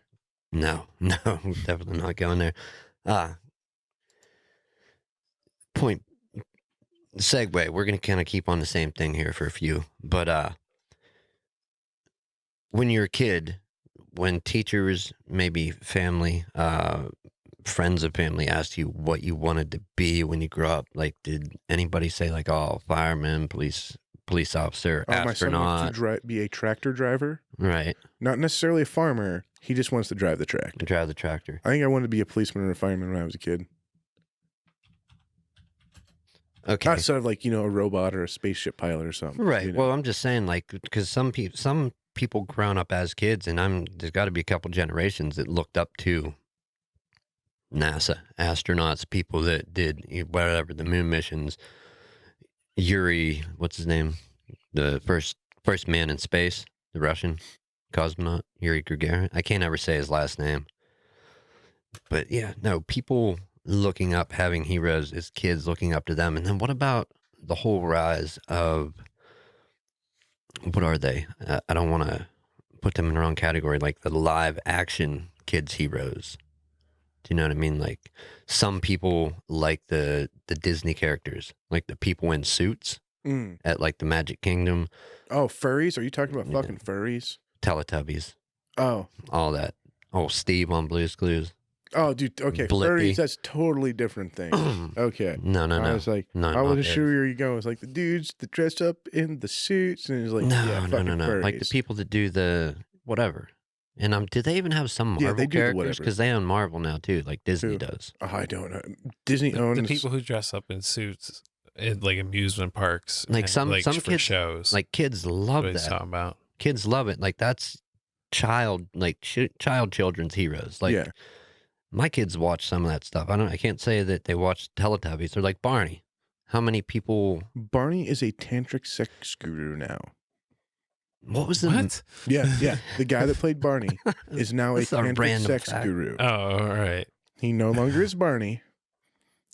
No, definitely not going there. Point segue. We're gonna kind of keep on the same thing here for a few, but when you're a kid, when teachers, maybe family, friends of family asked you what you wanted to be when you grew up, like did anybody say like, oh, fireman, police officer, Oh, my son wants astronaut? to be a tractor driver, Right, not necessarily a farmer. He just wants to drive the tractor. drive the tractor. I think I wanted to be a policeman or a fireman when I was a kid. Okay. Not sort of like a robot or a spaceship pilot or something. Right. you know? Well, I'm just saying, like, because some people grown up as kids, and there's got to be a couple generations that looked up to NASA, astronauts, people that did whatever the moon missions. Yuri, what's his name? The first man in space, the Russian cosmonaut, Yuri Gagarin. I can't ever say his last name. But yeah, no, people looking up, having heroes as kids, looking up to them. And then what about the whole rise of, what are they? I don't want to put them in the wrong category, like the live action kids heroes. Do you know what I mean? Like some people like the Disney characters, like the people in suits Mm. at like the Magic Kingdom, Oh, furries? Are you talking about Yeah. fucking furries? Teletubbies, Oh. all that. Oh, Steve on Blue's Clues. Oh, dude. Okay. Blippi. Furries, that's totally different thing. Okay. No, I was like, no, I not wasn't those. sure where you're going. It's like the dudes that dress up in the suits, and it's like, No, yeah, no, fucking no. Like the furries. people that do the whatever. And do they even have some Yeah, Marvel they do the characters? whatever. Because they own Marvel now too, like Disney Who? does. Oh, I don't know. Disney The owns people who dress up in suits in like amusement parks, Like and, some for kids- shows, Like kids that's love what he's that. talking about. Kids love it. Like that's child children's heroes. Like Yeah. my kids watch some of that stuff. I can't say that they watch Teletubbies. They're like Barney. How many people? Barney is a tantric sex guru now. What was the? What? Yeah. The guy that played Barney is now a That's a tantric random sex fact. guru. Oh, all right. He no longer is Barney.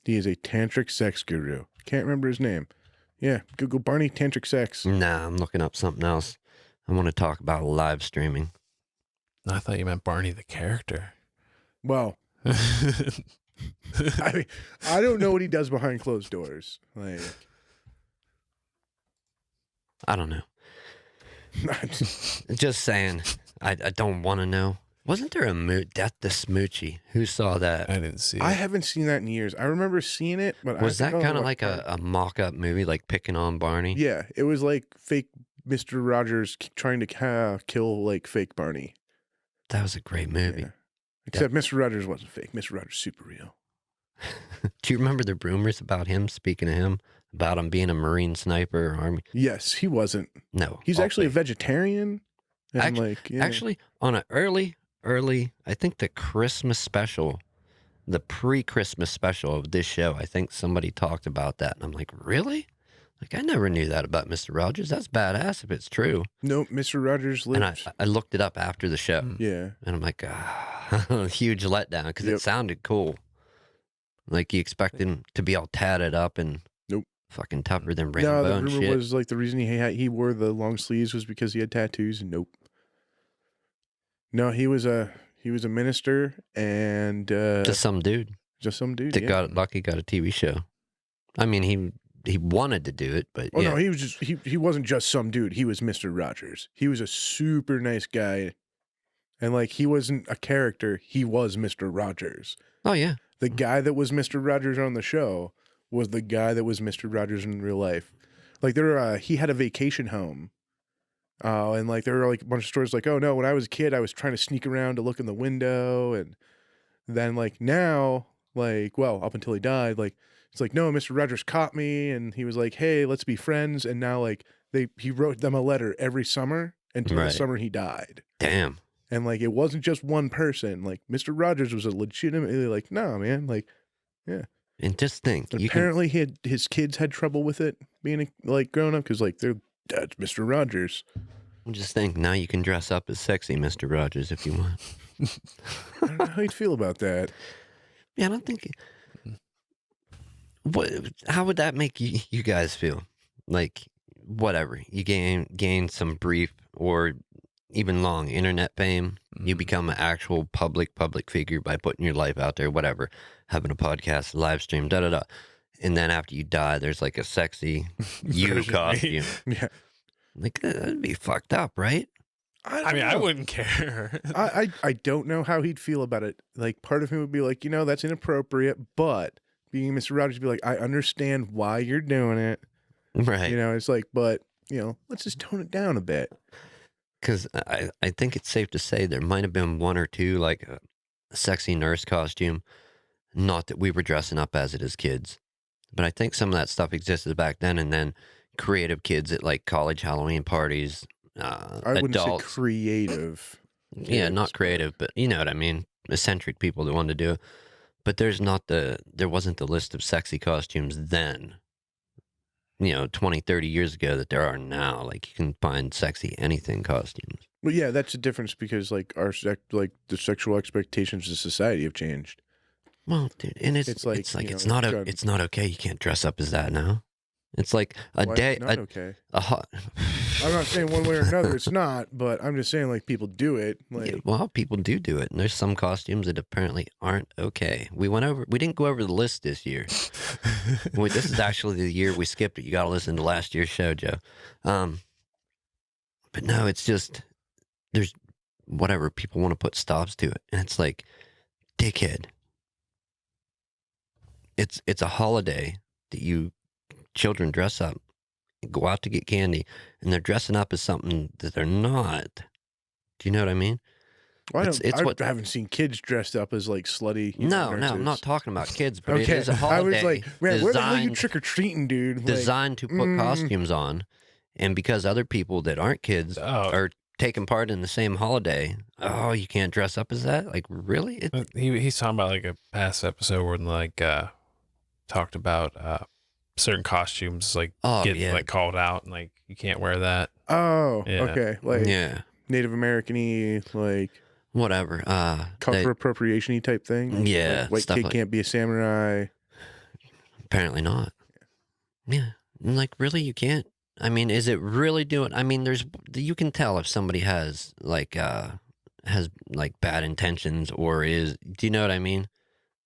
He is a tantric sex guru. Can't remember his name. Yeah, Google Barney tantric sex. Nah, I'm looking up something else. I want to talk about live streaming. I thought you meant Barney the character. Well, I mean, I don't know what he does behind closed doors. Like, I don't know. Just saying. I don't want to know. Wasn't there a Death to Smoochie? Who saw that? I didn't see it. I haven't seen that in years. I remember seeing it, but Was I that don't know kind of what like part. a mock-up movie, like picking on Barney? Yeah, it was like fake Mr. Rogers trying to kill like fake Barney. That was a great movie. Yeah. Except Mr. Rogers wasn't fake. Mr. Rogers super real. Do you remember the rumors about him, speaking of him, about him being a Marine sniper or Army? Yes, he wasn't. No. He's all actually a fake. vegetarian. And Actually, on an early, I think the Christmas special, the pre-Christmas special of this show, I think somebody talked about that. And I'm like, really? Like, I never knew that about Mr. Rogers. That's badass if it's true. Nope, Mr. Rogers And lives. I looked it up after the show. Yeah. And I'm like, huge letdown because Yep. it sounded cool. Like you expect him to be all tatted up and Nope. fucking tougher than No, Rainbow the and rumor shit. was like the reason he wore the long sleeves was because he had tattoos. Nope. No, he was a minister and Just some dude just some dude. that Yeah. got lucky, got a TV show. I mean, he wanted to do it, but Oh yeah. no, he was just he wasn't just some dude. He was Mr. Rogers. He was a super nice guy. And like he wasn't a character, he was Mr. Rogers. Oh yeah. The guy that was Mr. Rogers on the show was the guy that was Mr. Rogers in real life. Like he had a vacation home. And like there were like a bunch of stories like, oh no, when I was a kid, I was trying to sneak around to look in the window, and then like now, like, well, up until he died, like it's like, no, Mr. Rogers caught me and he was like, hey, let's be friends. And now like he wrote them a letter every summer until the Right. summer he died. Damn. And like it wasn't just one person. Like Mr. Rogers was a legitimately like, no, man, like And just think, you can, apparently his kids had trouble with it being like growing up because like their dad's Mr. Rogers. just think now you can dress up as sexy Mr. Rogers if you want. I don't know how you'd feel about that. Yeah, I don't think. How would that make you guys feel? Like, whatever, you gain some brief or even long internet fame. You become an actual public figure by putting your life out there, whatever, having a podcast, live stream, da-da-da. And then after you die, there's like a sexy you Version costume. Yeah. Like, that'd be fucked up, right? I mean, I wouldn't care. I don't know how he'd feel about it. Like part of him would be like, that's inappropriate, but being Mr. Rogers would be like, I understand why you're doing it. Right. It's like, but let's just tone it down a bit. Because I think it's safe to say there might have been one or two, like a sexy nurse costume. Not that we were dressing up as it as kids, but I think some of that stuff existed back then. And then creative kids at like college Halloween parties, I wouldn't adults. say creative. Yeah, kids, not creative, but you know what I mean. Eccentric people that wanted to do it. But there wasn't the list of sexy costumes then. 20, 30 years ago that there are now. Like you can find sexy anything costumes. But yeah, that's the difference because like the sexual expectations of society have changed. Well, dude, and it's It's like like, it's not it's not okay. You can't dress up as that now. It's like a Why day. is it not okay. A hot. I'm not saying one way or another it's not, but I'm just saying like people do it. Like Yeah, well, people do it, and there's some costumes that apparently aren't okay. We didn't go over the list this year. This is actually the year we skipped it. You got to listen to last year's show, Joe. But no, it's just there's whatever people want to put stops to it, and it's like, dickhead. It's a holiday that children dress up, go out to get candy, and they're dressing up as something that they're not. Do you know what I mean? Well, It's I haven't seen kids dressed up as like slutty. No, I'm nurses. not talking about kids, but Okay, it is a holiday. I was like, man, where the hell are you designed- trick or treating, dude? Like, designed to put costumes on, and because other people that aren't kids Oh. are taking part in the same holiday. Oh, you can't dress up as that? Like, really? He's talking about like a past episode where like talked about certain costumes like Oh, get yeah. like called out and like you can't wear that. Oh, Yeah. okay. Like Yeah. Native American-y, like Whatever. cultural appropriation-y type thing. Yeah, Like, white stuff kid like- can't be a samurai. Apparently not. Yeah. And, like, really, you can't? I mean, is it really doing? I mean, you can tell if somebody has bad intentions or is. Do you know what I mean?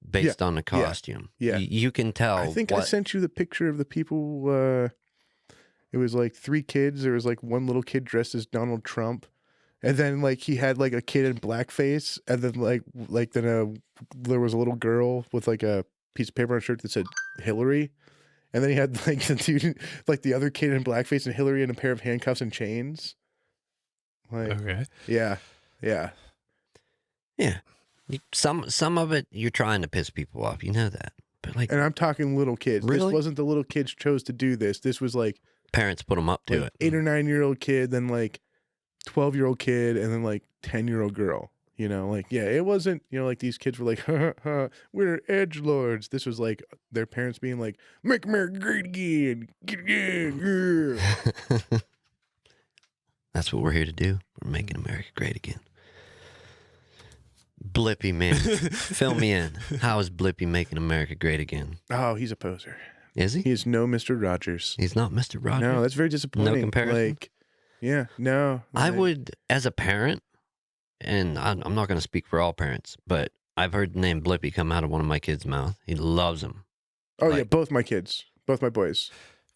Based on the costume. Yeah. You can tell. I think I sent you the picture of the people. It was like 3 kids. There was like one little kid dressed as Donald Trump, and then like he had like a kid in blackface, and then there was a little girl with like a piece of paper on her shirt that said Hillary, and then he had like the dude, like the other kid in blackface and Hillary in a pair of handcuffs and chains. Like, Okay. yeah. Some of it you're trying to piss people off. You know that, but like And I'm talking little kids. Really? This wasn't the little kids chose to do this. This was like parents put them up to it. 8 or 9-year-old kid, then like 12-year-old kid, and then like 10-year-old girl. You know, like, yeah, it wasn't, you know, like these kids were like, ha, ha, ha, we're edgelords. This was like their parents being like, make America great again. Get again. Yeah. That's what we're here to do. We're making America great again. Blippy, man. Fill me in. How is Blippy making America great again? Oh, he's a poser. Is he? He is no Mr. Rogers. He's not Mr. Rogers? No, that's very disappointing. No comparison? Like, yeah, no. I like- would, as a parent, and I'm not going to speak for all parents, but I've heard the name Blippy come out of one of my kids' mouth. He loves him. Oh, yeah, like- both my kids. Both my boys.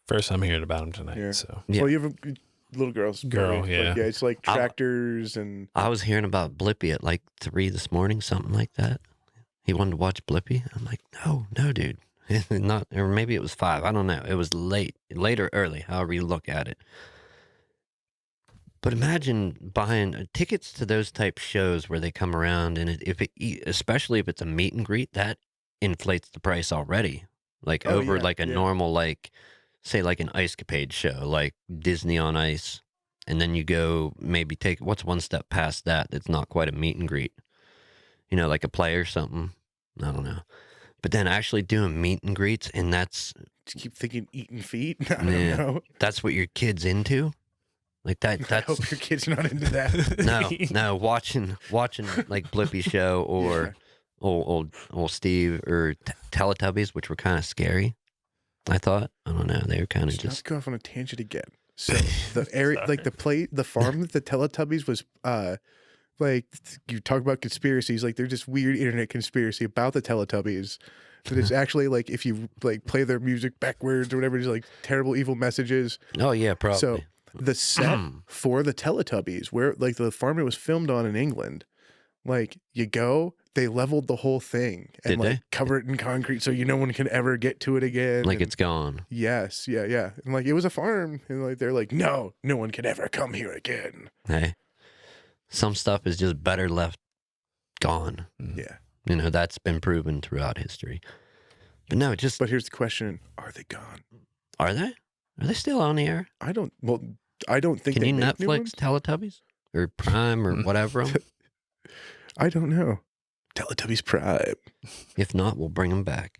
First time hearing about him tonight. Yeah. So Yeah. Well, you have a little girls. Girl, probably. yeah. Like, yeah, it's like tractors and... I was hearing about Blippy at like 3 this morning, something like that. He wanted to watch Blippy. I'm like, no, dude. Not, or maybe it was 5. I don't know. It was late or early, however you look at it. But imagine buying tickets to those type shows where they come around, and especially if it's a meet and greet, that inflates the price already. Like Oh, over yeah, like a yeah. normal, like say like an Ice Capade show, like Disney on Ice, and then you go maybe take what's one step past that. That's not quite a meet and greet. You know, like a play or something. I don't know. But then actually doing meet and greets, and that's Just keep thinking eating feet. I don't Yeah. know. that's what your kid's into. Like that. I That's hope your kid's not into that. no. Watching like Blippy show or old Steve or Teletubbies, which were kind of scary. I thought. I don't know. They were kind of Let's not just go off on a tangent again. So the area, like the farm that the Teletubbies was, like you talk about conspiracies, like they're just weird internet conspiracy about the Teletubbies. That it's actually like if you like play their music backwards or whatever, it's like terrible evil messages. oh yeah, probably. So the set for the Teletubbies, where like the farm it was filmed on in England, like you go, they leveled the whole thing and Did like they? cover it in concrete so no one can ever get to it again. like and- it's gone. Yes, yeah. And like it was a farm, and like they're like, no one can ever come here again. Hey, some stuff is just better left gone. Yeah. You know, that's been proven throughout history. But no, just But here's the question: are they gone? are they? Are they still on the air? I don't. Well, I don't think Can they you make new Netflix ones. Teletubbies or Prime or whatever 'em? I don't know. Teletubbies Prime. If not, we'll bring them back.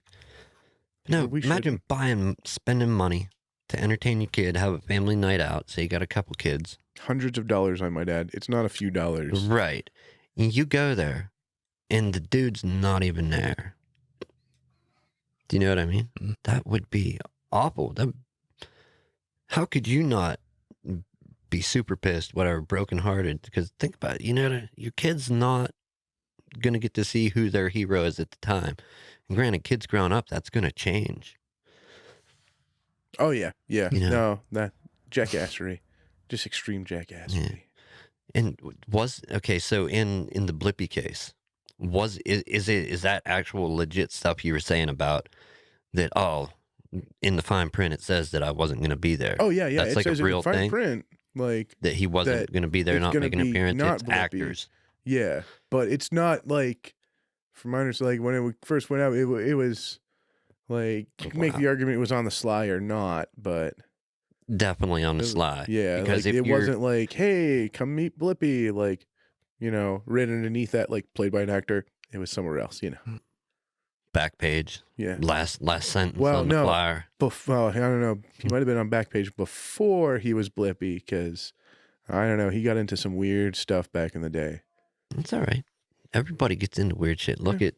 No, We imagine spending money to entertain your kid, have a family night out. Say you got a couple kids, Hundreds of dollars, I might add. It's not a few dollars. right? And you go there, and the dude's not even there. Do you know what I mean? Mm. That would be awful. How could you not be super pissed, whatever, brokenhearted? Because think about it. You know, your kid's not going to get to see who their hero is at the time. And granted, kids growing up, that's going to change. Oh yeah. You know. No, that jackassery, just extreme jackassery. And so in the Blippy case, is that actual legit stuff you were saying about that? Oh, in the fine print it says that I wasn't going to be there. Oh yeah. That's It like a says in real fine thing? print, like That he wasn't that going to be there, it's not gonna making an be appearance. not It's Blippy. actors. yeah, but it's not like, from my understanding, like when it first went out, it was like you can make Wow. the argument it was on the sly or not, but definitely on the sly. Yeah, because like if it you're wasn't like, hey, come meet Blippy, like, right underneath that, like played by an actor. It was somewhere else, back page, Yeah. last sentence Well, on the no. flyer. I don't know. He might have been on Backpage before he was Blippy, because I don't know. He got into some weird stuff back in the day. It's all right. Everybody gets into weird shit. Look at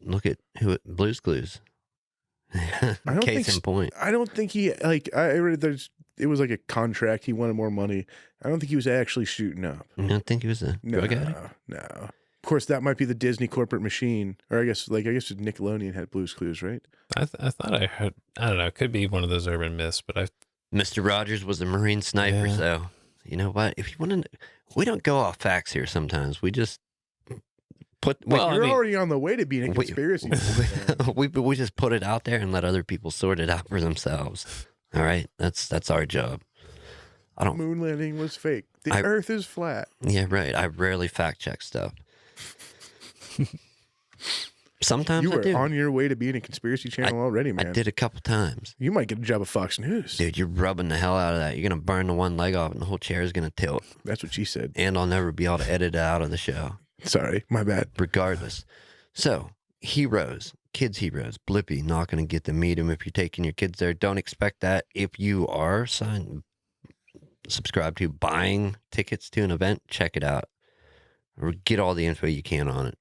who Blue's Clues. don't Case think in point. I don't think he I read it was like a contract. He wanted more money. I don't think he was actually shooting up. You don't think he was a drug addict? No. Of course, that might be the Disney corporate machine, or I guess Nickelodeon had Blue's Clues, right? I thought I heard. I don't know. It could be one of those urban myths, but Mr. Rogers was a Marine sniper, Yeah. so you know what? If you want to, we don't go off facts here. Sometimes we just put. Well, you're already on the way to being a conspiracy. we just put it out there and let other people sort it out for themselves. All right, that's our job. I don't. Moon landing was fake. The Earth is flat. Yeah, right. I rarely fact check stuff. Sometimes You I were do. on your way to being a conspiracy channel already, man. I did a couple times. You might get a job at Fox News. Dude, you're rubbing the hell out of that. You're going to burn the one leg off and the whole chair is going to tilt. That's what she said. And I'll never be able to edit it out of the show. Sorry, my bad. Regardless. So, heroes, kids' heroes, Blippy, not going to get to meet him if you're taking your kids there. Don't expect that. If you are subscribed to buying tickets to an event, check it out. Or get all the info you can on it.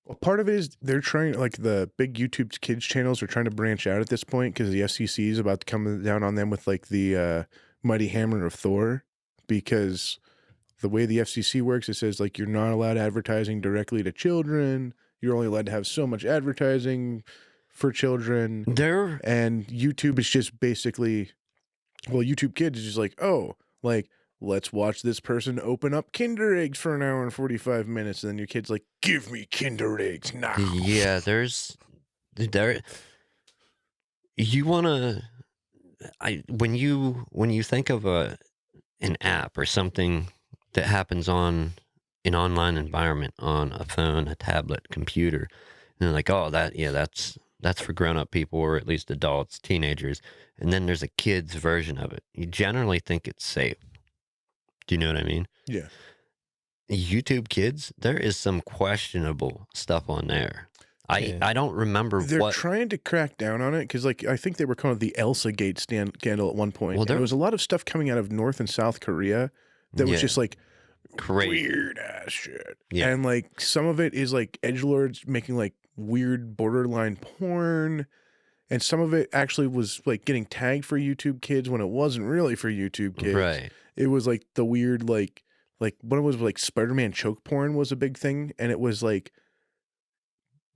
Well, part of it is they're trying, like the big YouTube kids channels are trying to branch out at this point because the FCC is about to come down on them with like the mighty hammer of Thor, because the way the FCC works, it says like you're not allowed advertising directly to children. You're only allowed to have so much advertising for children. And YouTube is just basically, well, YouTube Kids is just like, oh, like, let's watch this person open up Kinder Eggs for an hour and 45 minutes. And then your kid's like, give me Kinder Eggs now. Yeah, you want to, when you think of an app or something that happens on an online environment, on a phone, a tablet, computer, and they're like, oh, that's for grown-up people, or at least adults, teenagers. And then there's a kid's version of it. You generally think it's safe. Do you know what I mean? Yeah. YouTube Kids, there is some questionable stuff on there. I don't remember They're trying to crack down on it because, like, I think they were calling it the Elsa Gate scandal at one point. Well, there was a lot of stuff coming out of North and South Korea that was just like weird ass shit. Yeah. And like some of it is like edgelords making like weird borderline porn. And some of it actually was like getting tagged for YouTube Kids when it wasn't really for YouTube Kids. Right. It was like the weird, like one was like Spider-Man choke porn was a big thing. And it was like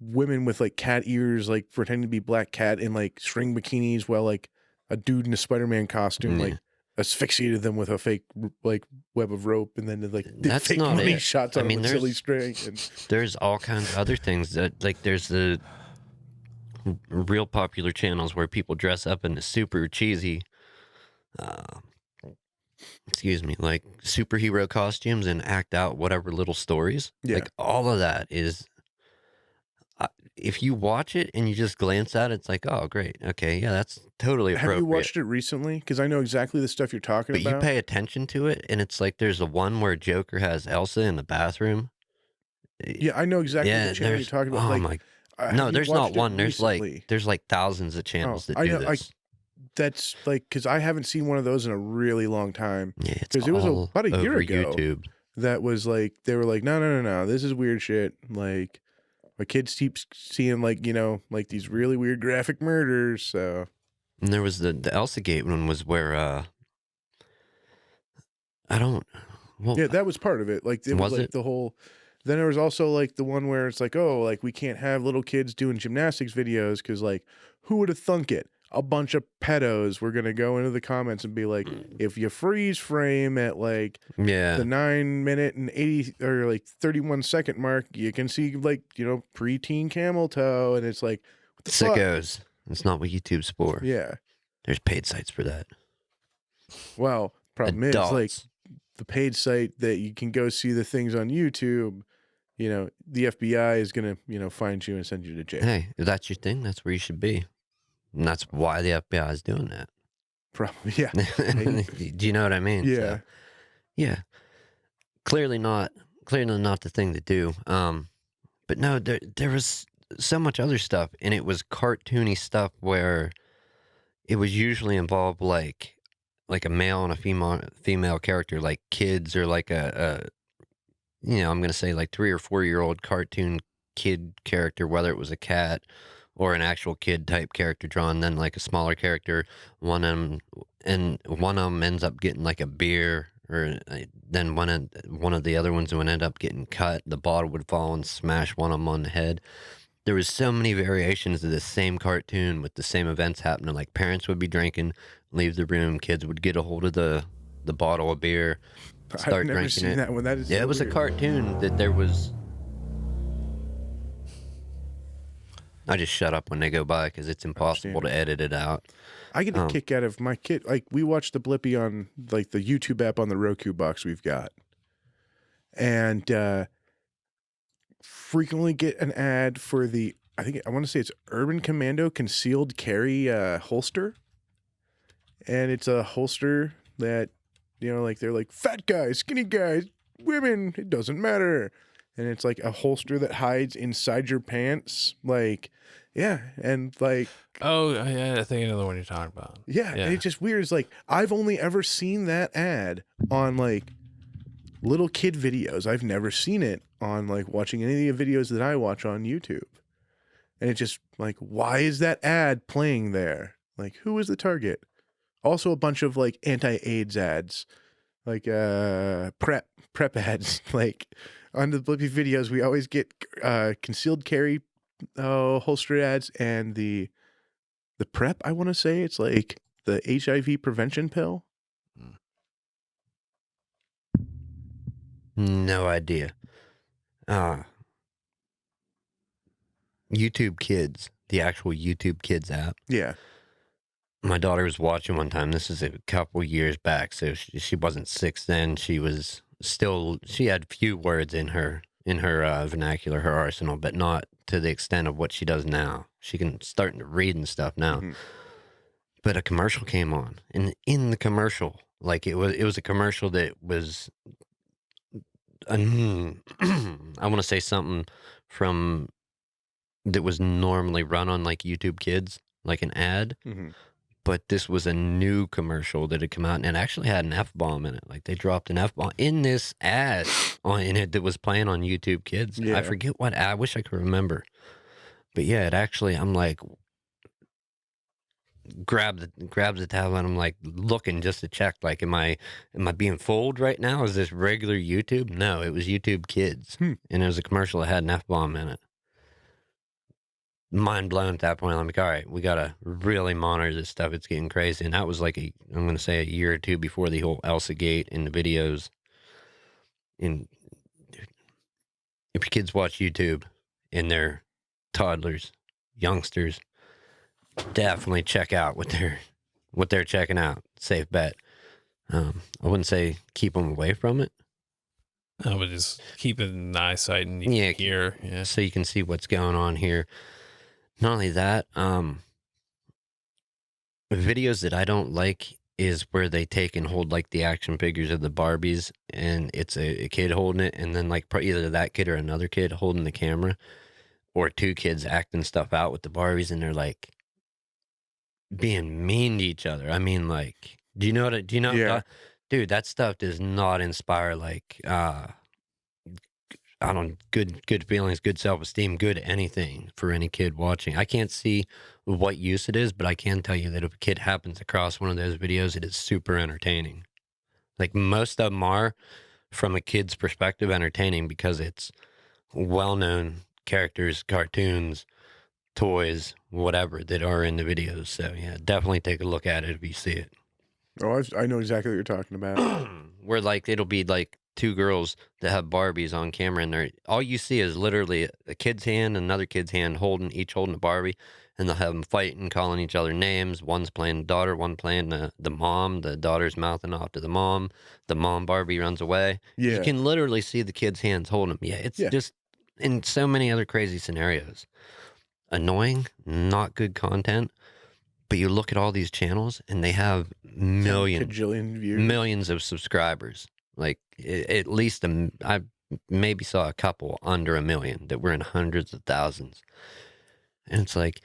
women with like cat ears, like pretending to be Black Cat in like string bikinis while like a dude in a Spider-Man costume, like asphyxiated them with a fake like web of rope. And then like that's fake not money it. shots on with silly string. And there's all kinds of other things that like there's the real popular channels where people dress up in the super cheesy like superhero costumes and act out whatever little stories. Like all of that is if you watch it and you just glance at it, it's like, oh great, okay, yeah, that's totally appropriate. Have you watched it recently? Because I know exactly the stuff you're talking about. But you pay attention to it and it's like there's a one where Joker has Elsa in the bathroom. Yeah, I know exactly the channel you're talking about. Oh like, my no, there's not one. There's like thousands of channels that do this. That's like, because I haven't seen one of those in a really long time. Yeah, because it was about a year ago. YouTube. That was like they were like, no, this is weird shit. Like my kids keep seeing like like these really weird graphic murders. So and there was the Elsa Gate one was where I don't. Well, yeah, that was part of it. Like it was like the whole. Then there was also like the one where it's like, oh, like we can't have little kids doing gymnastics videos because like who would have thunk it? A bunch of pedos were going to go into the comments and be like, if you freeze frame at like the 9 minute and 80 or like 31 second mark, you can see like, preteen camel toe. And it's like, what the sickos. It's not what YouTube's for. Yeah. There's paid sites for that. Well, problem is like the paid site that you can go see the things on YouTube, the FBI is going to, find you and send you to jail. Hey, if that's your thing, that's where you should be. And that's why the FBI is doing that. Probably, yeah. Maybe. Do you know what I mean? Yeah. So, yeah. Clearly not the thing to do. But no, there was so much other stuff, and it was cartoony stuff where it was usually involved like a male and a female character, like kids, or like I'm gonna say like 3 or 4 year old cartoon kid character, whether it was a cat or an actual kid type character drawn, then like a smaller character. One of them ends up getting like a beer, or then one of the other ones would end up getting cut. The bottle would fall and smash one of them on the head. There was so many variations of the same cartoon with the same events happening. Like parents would be drinking, leave the room, kids would get a hold of the bottle of beer, start I've never drinking seen it. that one. That is Yeah, so it was a weird. cartoon that there was. I just shut up when they go by because it's impossible to edit it out. I get a kick out of my kid. Like, we watch the Blippi on like the YouTube app on the Roku box we've got, and frequently get an ad for the, I want to say it's Urban Commando concealed carry holster, and it's a holster that, like they're like fat guys, skinny guys, women, it doesn't matter. And it's like a holster that hides inside your pants. Like, yeah. And like, Oh, yeah, I think I know the one you're talking about. yeah. And it's just weird. It's like, I've only ever seen that ad on like little kid videos. I've never seen it on like watching any of the videos that I watch on YouTube. And it's just like, why is that ad playing there? Like, who is the target? Also a bunch of like anti-AIDS ads, like prep ads. Like, on the Blippi videos, we always get concealed carry holster ads, and the prep, I want to say it's like the HIV prevention pill. No idea. YouTube Kids, the actual YouTube Kids app. Yeah. My daughter was watching one time. This is a couple years back, so she wasn't 6 then. She had few words in her vernacular, her arsenal, but not to the extent of what she does now. She can start to read and stuff now. Mhm. But a commercial came on, and in the commercial, like it was a commercial that was, I want to say something from that was normally run on like YouTube Kids, like an ad. Mm-hmm. But this was a new commercial that had come out, and it actually had an F-bomb in it. Like, they dropped an F-bomb in this ad in it that was playing on YouTube Kids. Yeah. I forget what ad. I wish I could remember. But yeah, it actually, I'm like, grabs the tablet, and I'm like looking just to check, like, am I being fooled right now? Is this regular YouTube? No, it was YouTube Kids. And it was a commercial that had an F-bomb in it. Mind blown at that point. I'm like, all right, we gotta really monitor this stuff. It's getting crazy. And that was like I'm gonna say a year or two before the whole Elsa Gate and the videos. And if your kids watch YouTube and they're toddlers, youngsters, definitely check out what they're checking out. Safe bet. I wouldn't say keep them away from it. No, but just keep it in eyesight and you can hear. Yeah. So you can see what's going on here. Not only that, videos that I don't like is where they take and hold like the action figures of the Barbies, and it's a kid holding it, and then like either that kid or another kid holding the camera, or two kids acting stuff out with the Barbies, and they're like being mean to each other. I mean, like, do you know? Yeah. Dude, that stuff does not inspire like good feelings, good self-esteem, good anything for any kid watching. I can't see what use it is, but I can tell you that if a kid happens across one of those videos, it is super entertaining. Like, most of them are, from a kid's perspective, entertaining because it's well-known characters, cartoons, toys, whatever, that are in the videos. So yeah, definitely take a look at it if you see it. Oh, I know exactly what you're talking about. Where like it'll be like two girls that have Barbies on camera, and all you see is literally a kid's hand and another kid's hand each holding a Barbie, and they'll have them fighting, calling each other names. One's playing the daughter, one playing the mom. The daughter's mouthing off to the mom. The mom Barbie runs away. Yeah. You can literally see the kid's hands holding them. Yeah, it's just in so many other crazy scenarios. Annoying, not good content, But you look at all these channels, and they have Kajillion views. millions of subscribers. Like at least I maybe saw a couple under 1 million that were in hundreds of thousands. And it's like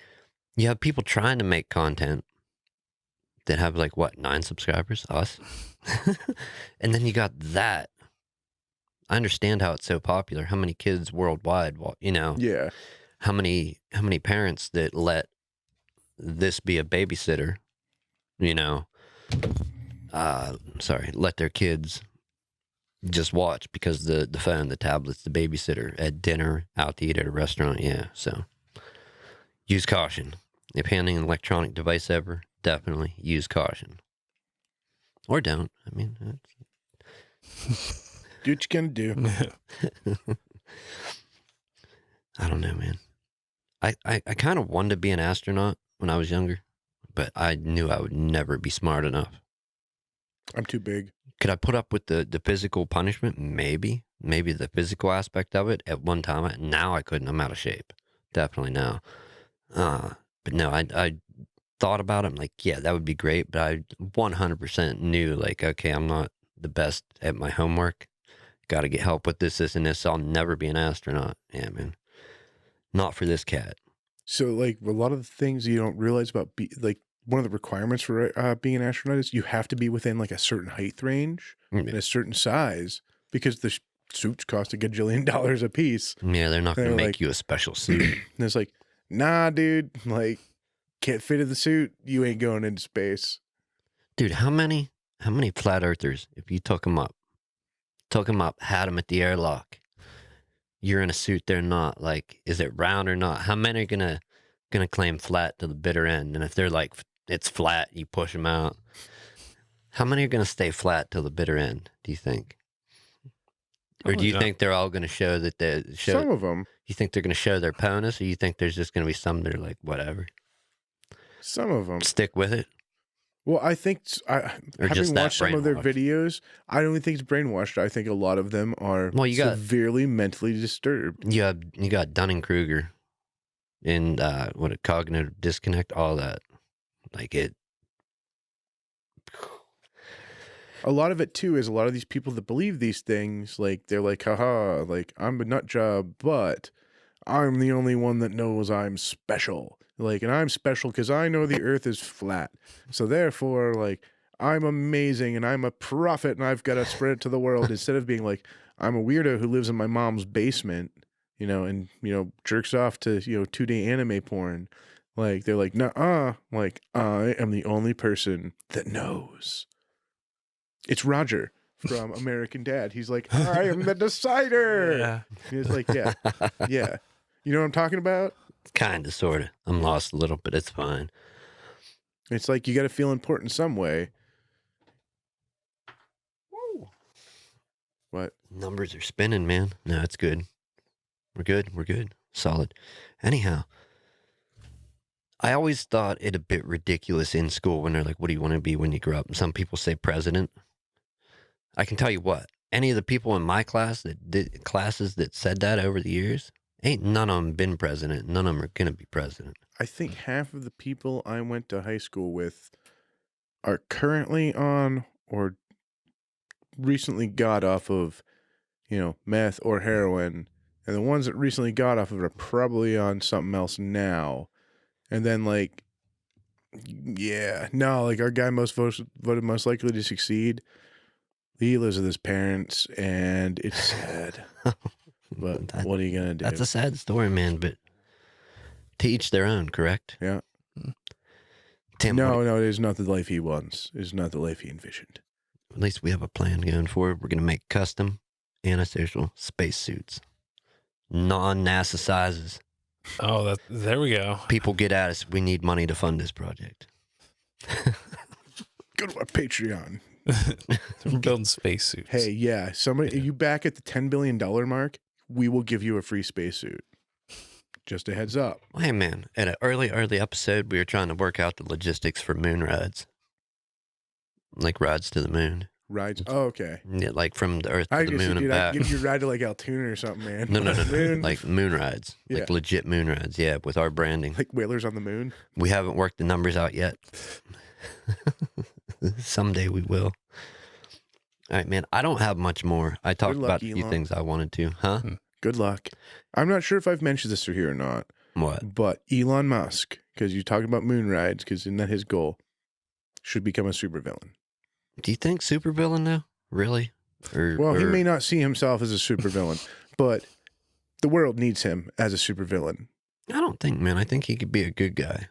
you have people trying to make content that have like what, 9 subscribers, us. And then you got that. I understand how it's so popular. How many kids worldwide, you know? Yeah. How many parents that let this be a babysitter, you know? Let their kids just watch because the phone, the tablet's the babysitter at dinner, out to eat at a restaurant. Yeah, so use caution. If handling an electronic device ever, definitely use caution. Or don't. I mean, Do what you gonna do. I don't know, man. I kind of wanted to be an astronaut when I was younger, but I knew I would never be smart enough. I'm too big. Could I put up with the physical punishment? Maybe the physical aspect of it at one time. Now I couldn't. I'm out of shape. Definitely now. But no, I thought about it. I'm like, yeah, that would be great. But I 100% knew, like, okay, I'm not the best at my homework. Got to get help with this, and this. I'll never be an astronaut. Yeah, man. Not for this cat. So, like, a lot of the things you don't realize about, like, one of the requirements for being an astronaut is you have to be within, like, a certain height range and a certain size because the suits cost $1 gajillion a piece. Yeah, they're not going to make like, you a special suit. And it's like, nah, dude, like, can't fit in the suit, you ain't going into space. Dude, how many flat earthers, if you took them up, had them at the airlock, you're in a suit, they're not, like, is it round or not? How many are gonna claim flat to the bitter end? And if they're like, it's flat, you push them out. How many are gonna stay flat till the bitter end, do you think? Or do you think they're all gonna show that Some of them. You think they're gonna show their ponus, or you think there's just gonna be some that are like, whatever? Some of them. Stick with it? Well, I think having watched some of their brainwashed? videos, I don't even think it's brainwashed. I think a lot of them are severely mentally disturbed. You got Dunning-Kruger and cognitive disconnect, all that. Like it. A lot of it too is a lot of these people that believe these things, like they're like, haha, like I'm a nut job, but I'm the only one that knows I'm special. Like, and I'm special because I know the earth is flat. So therefore, like, I'm amazing and I'm a prophet and I've got to spread it to the world instead of being like, I'm a weirdo who lives in my mom's basement, you know, and, you know, jerks off to, you know, 2D anime porn. Like, they're like, nuh-uh. Like, I am the only person that knows. It's Roger from American Dad. He's like, I am the decider. Yeah. He's like, yeah. Yeah. You know what I'm talking about? Kind of, sort of. I'm lost a little, but it's fine. It's like you got to feel important some way. Woo. What? Numbers are spinning, man. No, it's good. We're good. We're good. Solid. Anyhow, I always thought it a bit ridiculous in school when they're like, what do you want to be when you grow up? And some people say president. I can tell you what, any of the people in my class that did classes that said that over the years, ain't none of them been president. None of them are going to be president. I think half of the people I went to high school with are currently on or recently got off of, you know, meth or heroin. And the ones that recently got off of it are probably on something else now. And then, like, yeah, no, like our guy voted most likely to succeed. He lives with his parents, and it's sad. But what are you going to do? That's a sad story, man, but to each their own, correct? Yeah. Tim, No, it is not the life he wants. It is not the life he envisioned. At least we have a plan going forward. We're going to make custom antisocial spacesuits. Non-NASA sizes. Oh, there we go. People get at us. We need money to fund this project. Go to our Patreon. We're building spacesuits. Hey, yeah, somebody, you back at the $10 billion mark, we will give you a free spacesuit. Just a heads up. Well, hey, man, at an early episode, we were trying to work out the logistics for moon rides. Like rides to the moon. Rides. Oh, okay. Yeah, like from the Earth to I the guess you moon and dude, I back. can give you a ride to like Altoona or something, man. No, Moon. like moon rides, Yeah. like legit moon rides. Yeah, with our branding. Like whalers on the moon. We haven't worked the numbers out yet. Someday we will. All right, man. I don't have much more. I talked luck, about a few Elon. things I wanted to. Huh? Good luck. I'm not sure if I've mentioned this here or not, What? but Elon Musk, because you talk about moon rides, because isn't that his goal, should become a supervillain. Do you think supervillain now? Really? Well, he may not see himself as a supervillain, but the world needs him as a supervillain. I don't think, man. I think he could be a good guy.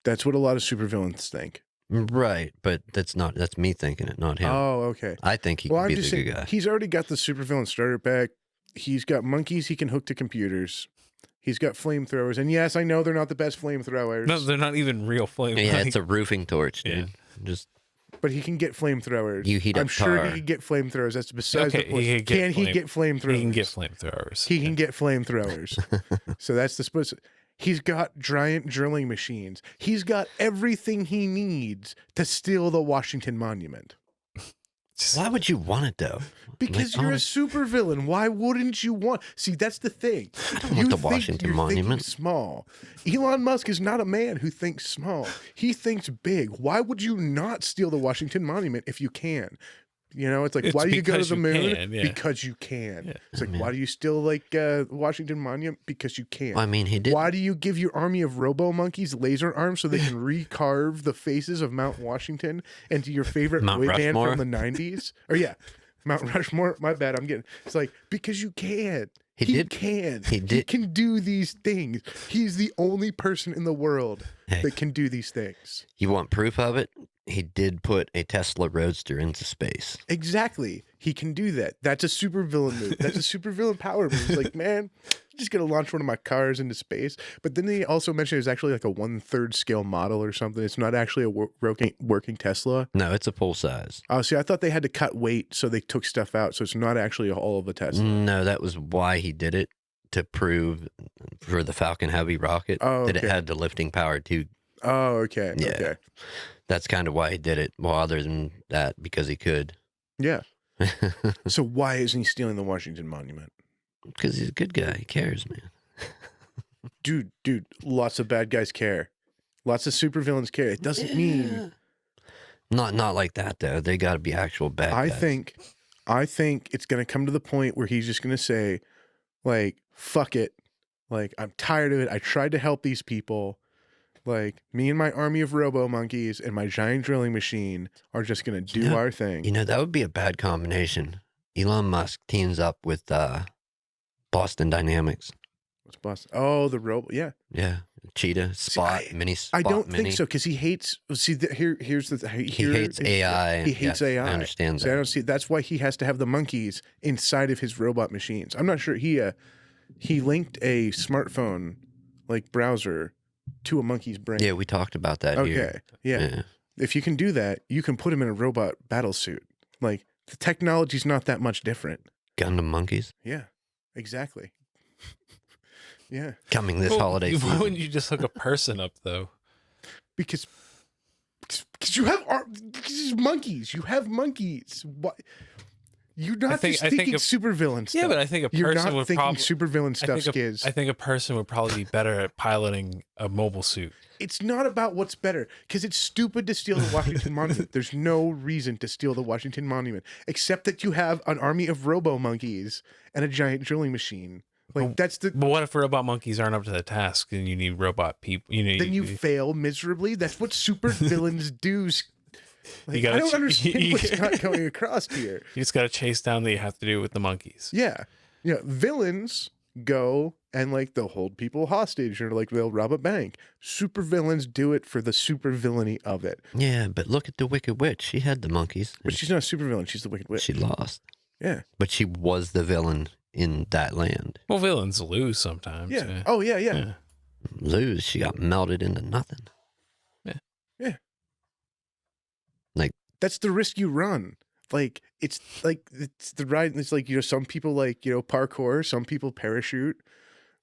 That's what a lot of supervillains think. Right, but that's me thinking it, not him. Oh, okay. I think he Well, could I'm be just the saying, good guy. he's already got the supervillain starter pack. He's got monkeys he can hook to computers. He's got flamethrowers. And yes, I know they're not the best flamethrowers. No, they're not even real flame. Yeah, it's a roofing torch, dude. Yeah. Just but he can get flamethrowers. You heat up I'm sure tar. he can get flamethrowers. That's besides Okay, the point. he Can he get flamethrowers? He can get flamethrowers. He can get flamethrowers. So that's the supposed. He's got giant drilling machines. He's got everything he needs to steal the Washington Monument. why would you want it though? Because Like, you're a honest- supervillain. Why wouldn't you want? See, that's the thing. I don't want the Washington you're Monument. thinking small. Elon Musk is not a man who thinks small. He thinks big. Why would you not steal the Washington Monument if you can? You know, it's like, It's why do you go to because the you moon? can, yeah. Because you can. Yeah. It's like, I mean- why do you steal like Washington Monument? Because you can. I mean, he did. Why do you give your army of robo monkeys laser arms so they can recarve the faces of Mount Washington into your favorite Mount boy band Rushmore? from the 90s? Or yeah, Mount Rushmore. My bad. It's like, because you can. He did- Can. he He did- can do these things. He's the only person in the world Hey. that can do these things. You want proof of it? He did put a Tesla Roadster into space. Exactly. He can do that. That's a supervillain move. That's a supervillain power move. He's like, man, I'm just going to launch one of my cars into space. But then they also mentioned it was actually like a 1/3 scale model or something. It's not actually a working Tesla. No, it's a full size. Oh, see, I thought they had to cut weight, so they took stuff out. So it's not actually all of a Tesla. No, that was why he did it, to prove for the Falcon Heavy rocket Oh, that it okay. had the lifting power too. Oh, okay. Yeah. Okay. That's kind of why he did it. Well, other than that, because he could. Yeah. So why isn't he stealing the Washington Monument? Because he's a good guy. He cares, man. Dude, lots of bad guys care. Lots of supervillains care. It doesn't mean Not like that though. They got to be actual bad I guys. think it's going to come to the point where he's just going to say, like, fuck it. Like, I'm tired of it. I tried to help these people. Like, me and my army of robo monkeys and my giant drilling machine are just going to do know- our thing. You know, that would be a bad combination. Elon Musk teams up with Boston Dynamics. What's boss? Oh, the robo. Yeah. Yeah. Cheetah, Spot, I- Mini, Spot, I don't Mini. think so because he hates. See, here's the. He hates AI. He hates Yeah, AI. I understand So I that. don't see. That's why he has to have the monkeys inside of his robot machines. I'm not sure he linked a smartphone like browser to a monkey's brain. Yeah, we talked about that Okay. here. Yeah. If you can do that, you can put him in a robot battle suit. Like the technology's not that much different. Gundam monkeys Yeah. Exactly. Yeah. coming this Well, holiday Why season. wouldn't you just hook a person up though? Because you have monkeys. You have monkeys. What? You're not think- just I think thinking a- supervillain stuff. Yeah, but I think a You're person not would thinking probably. supervillain stuff, Skiz. I think a person would probably be better at piloting a mobile suit. It's not about what's better, because it's stupid to steal the Washington Monument. There's no reason to steal the Washington Monument, except that you have an army of robo monkeys and a giant drilling machine. Like, that's the... But what if robot monkeys aren't up to the task and you need robot people? You know, Then you fail miserably. That's what super villains do. Like, gotta I don't ch- understand what's not going across here. You just got to chase down that you have to do with the monkeys. Yeah. Yeah. Villains go and like they'll hold people hostage or like they'll rob a bank. Super villains do it for the super villainy of it. Yeah, but look at the Wicked Witch. She had the monkeys. But she's not a super villain. She's the Wicked Witch. She lost. Yeah. But she was the villain in that land. Well, villains lose sometimes. Yeah. Oh, yeah. Yeah. Yeah. Lose, she got melted into nothing. That's the risk you run. Like, it's the right. It's like, some people like, parkour, some people parachute.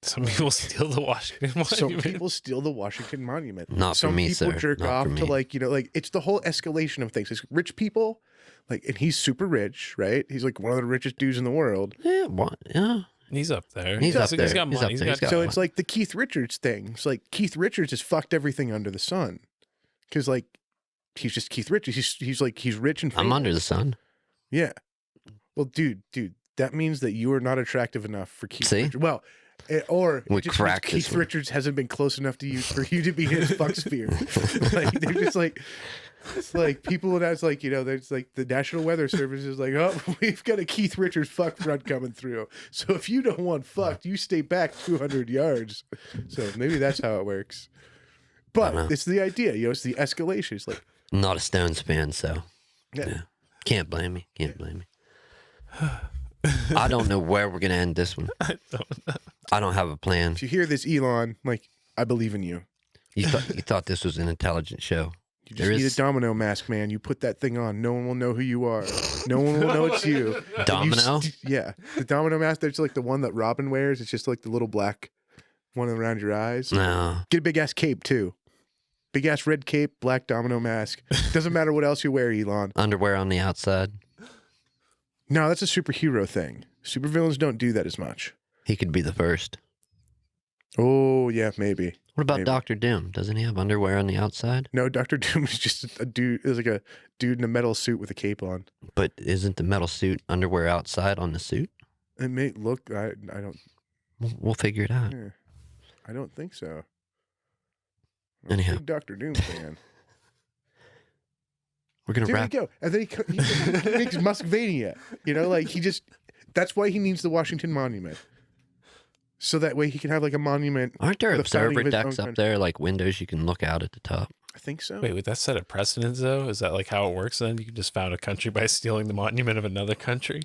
Some people steal the Washington Some Monument. people steal the Washington Monument. Not for Some me, people sir. jerk Not off for to me. like, like it's the whole escalation of things. It's rich people, like, and he's super rich, right? He's like one of the richest dudes in the world. Yeah, what? Yeah. He's up there. He's up He's there. got He's money. up there. He's got So money. it's like the Keith Richards thing. It's like Keith Richards has fucked everything under the sun, because like he's just Keith Richards. He's like he's rich and famous. I'm under the sun. Yeah. Well, dude, that means that you are not attractive enough for Keith See? Richards. Well, or We it just means cracked this Keith one. Richards hasn't been close enough to you for you to be in his fuck sphere. Like they're just like, it's like people that's like, there's like the National Weather Service is like, oh, we've got a Keith Richards fuck front coming through. So if you don't want fucked, you stay back 200 yards. So maybe that's how it works. But know. it's the idea, it's the escalation. It's like, Not a Stones fan, so yeah. can't blame me. Can't blame me. I don't know where we're gonna end this one. I don't have a plan. If you hear this, Elon, like, I believe in you. You thought this was an intelligent show. You just There need is- a domino mask, man. You put that thing on. No one will know who you are. No one will know it's you. Domino? Yeah. The domino mask, that's like the one that Robin wears. It's just like the little black one around your eyes. No. Get a big ass cape, too. Big ass red cape, black domino mask. Doesn't matter what else you wear, Elon. Underwear on the outside. No, that's a superhero thing. Supervillains don't do that as much. He could be the first. Oh, yeah, maybe. What about Maybe. Doctor Doom? Doesn't he have underwear on the outside? No, Dr. Doom is just a dude. Is like a dude in a metal suit with a cape on. But isn't the metal suit underwear outside on the suit? It may look. I don't. We'll figure it out. Yeah, I don't think so. I'm a Anyhow. big Dr. Doom fan. We're gonna There wrap. we go. And then he makes Muskvania. Like he just. That's why he needs the Washington Monument. So that way he can have like a monument. Aren't there the founding observer of his decks own up there, like windows you can look out at the top? I think so. Wait, would that set a precedent though? Is that like how it works then? You can just found a country by stealing the monument of another country?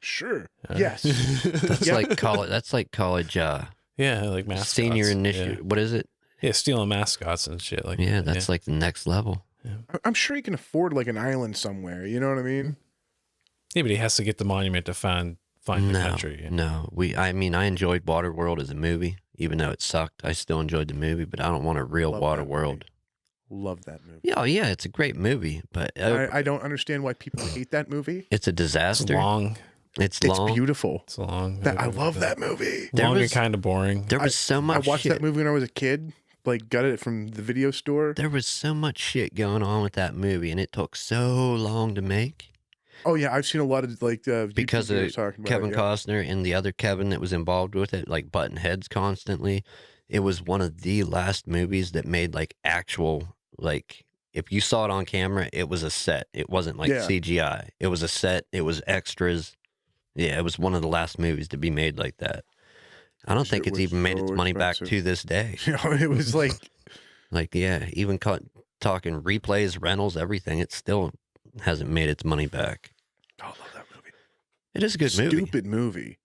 Sure. Uh, Yes. That's Yeah. like college. That's like college. Yeah, like mascots. Senior initiative. What is it? Yeah, stealing mascots and shit like Yeah, that. that's like the next level. I'm sure he can afford like an island somewhere. You know what I mean? Yeah, but he has to get the monument to find the No, country. no. I mean, I enjoyed Waterworld as a movie, even though it sucked. I still enjoyed the movie, but I don't want a real Love that Waterworld. Love that movie. Yeah, yeah, it's a great movie, but I don't understand why people hate that movie. it's a It's disaster. long. It's It's long. beautiful. It's long. I love that movie. There Long and was- kind of boring. There was so I much watched shit. that movie when I was a kid. Like, got it from the video store. There was so much shit going on with that movie, and it took so long to make Oh yeah, I've seen a lot of like because YouTube of videos talking about Kevin it, yeah. Costner and the other Kevin that was involved with it, like button heads constantly. It was one of the last movies that made like actual, like, if you saw it on camera, it was a set. It wasn't like Yeah. CGI. It was a set. It was extras. Yeah, it was one of the last movies to be made like that. I don't think Shit it's was even made its so money back expensive. to this day. You know, it was like Like, yeah, even talking replays, rentals, everything, it still hasn't made its money back. I love that movie. It is a good movie. Stupid movie.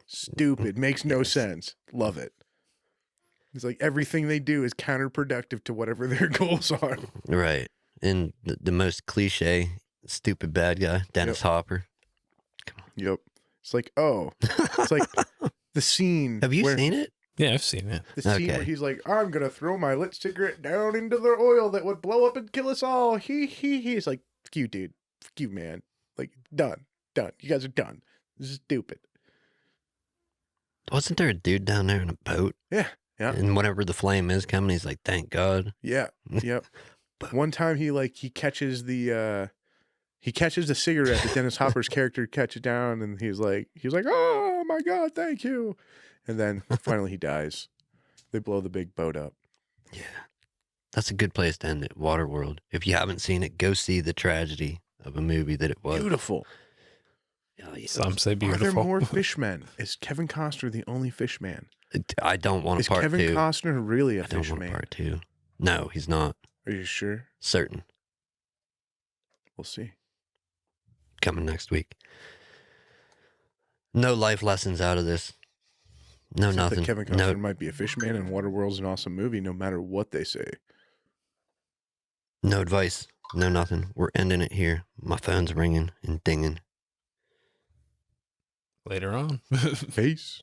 Stupid. Makes no sense. Love it. It's like everything they do is counterproductive to whatever their goals are. Right. And the most cliche, stupid bad guy, Dennis Hopper. Yep. It's like, it's like the scene. Have you where, seen it? Yeah, I've seen it. the scene where Okay. he's like, I'm gonna throw my lit cigarette down into the oil that would blow up and kill us all. He. It's like, fuck you, dude. Fuck you, man. Like, done. You guys are done. This is stupid. Wasn't there a dude down there in a boat? Yeah. And whenever the flame is coming, he's like, thank God. Yeah. Yep. One time he catches the cigarette that Dennis Hopper's character catches down, and he's like, oh my God, thank you. And then finally he dies. They blow the big boat up. Yeah. That's a good place to end it, Waterworld. If you haven't seen it, go see the tragedy of a movie that it was. Beautiful. Oh, yeah. Some say Are there beautiful. more fishmen? Is Kevin Costner the only fishman? I don't want a Is part Kevin two. Costner really a I don't want a fishman? part two. No, he's not. Are you sure? Certain. We'll see. Coming next week. No life lessons out of this. No, Except that nothing. Kevin Costner No, might be a fishman, and Waterworld's an awesome movie, no matter what they say. no advice. No nothing. We're ending it here. My phone's ringing and dinging. Later on. Peace.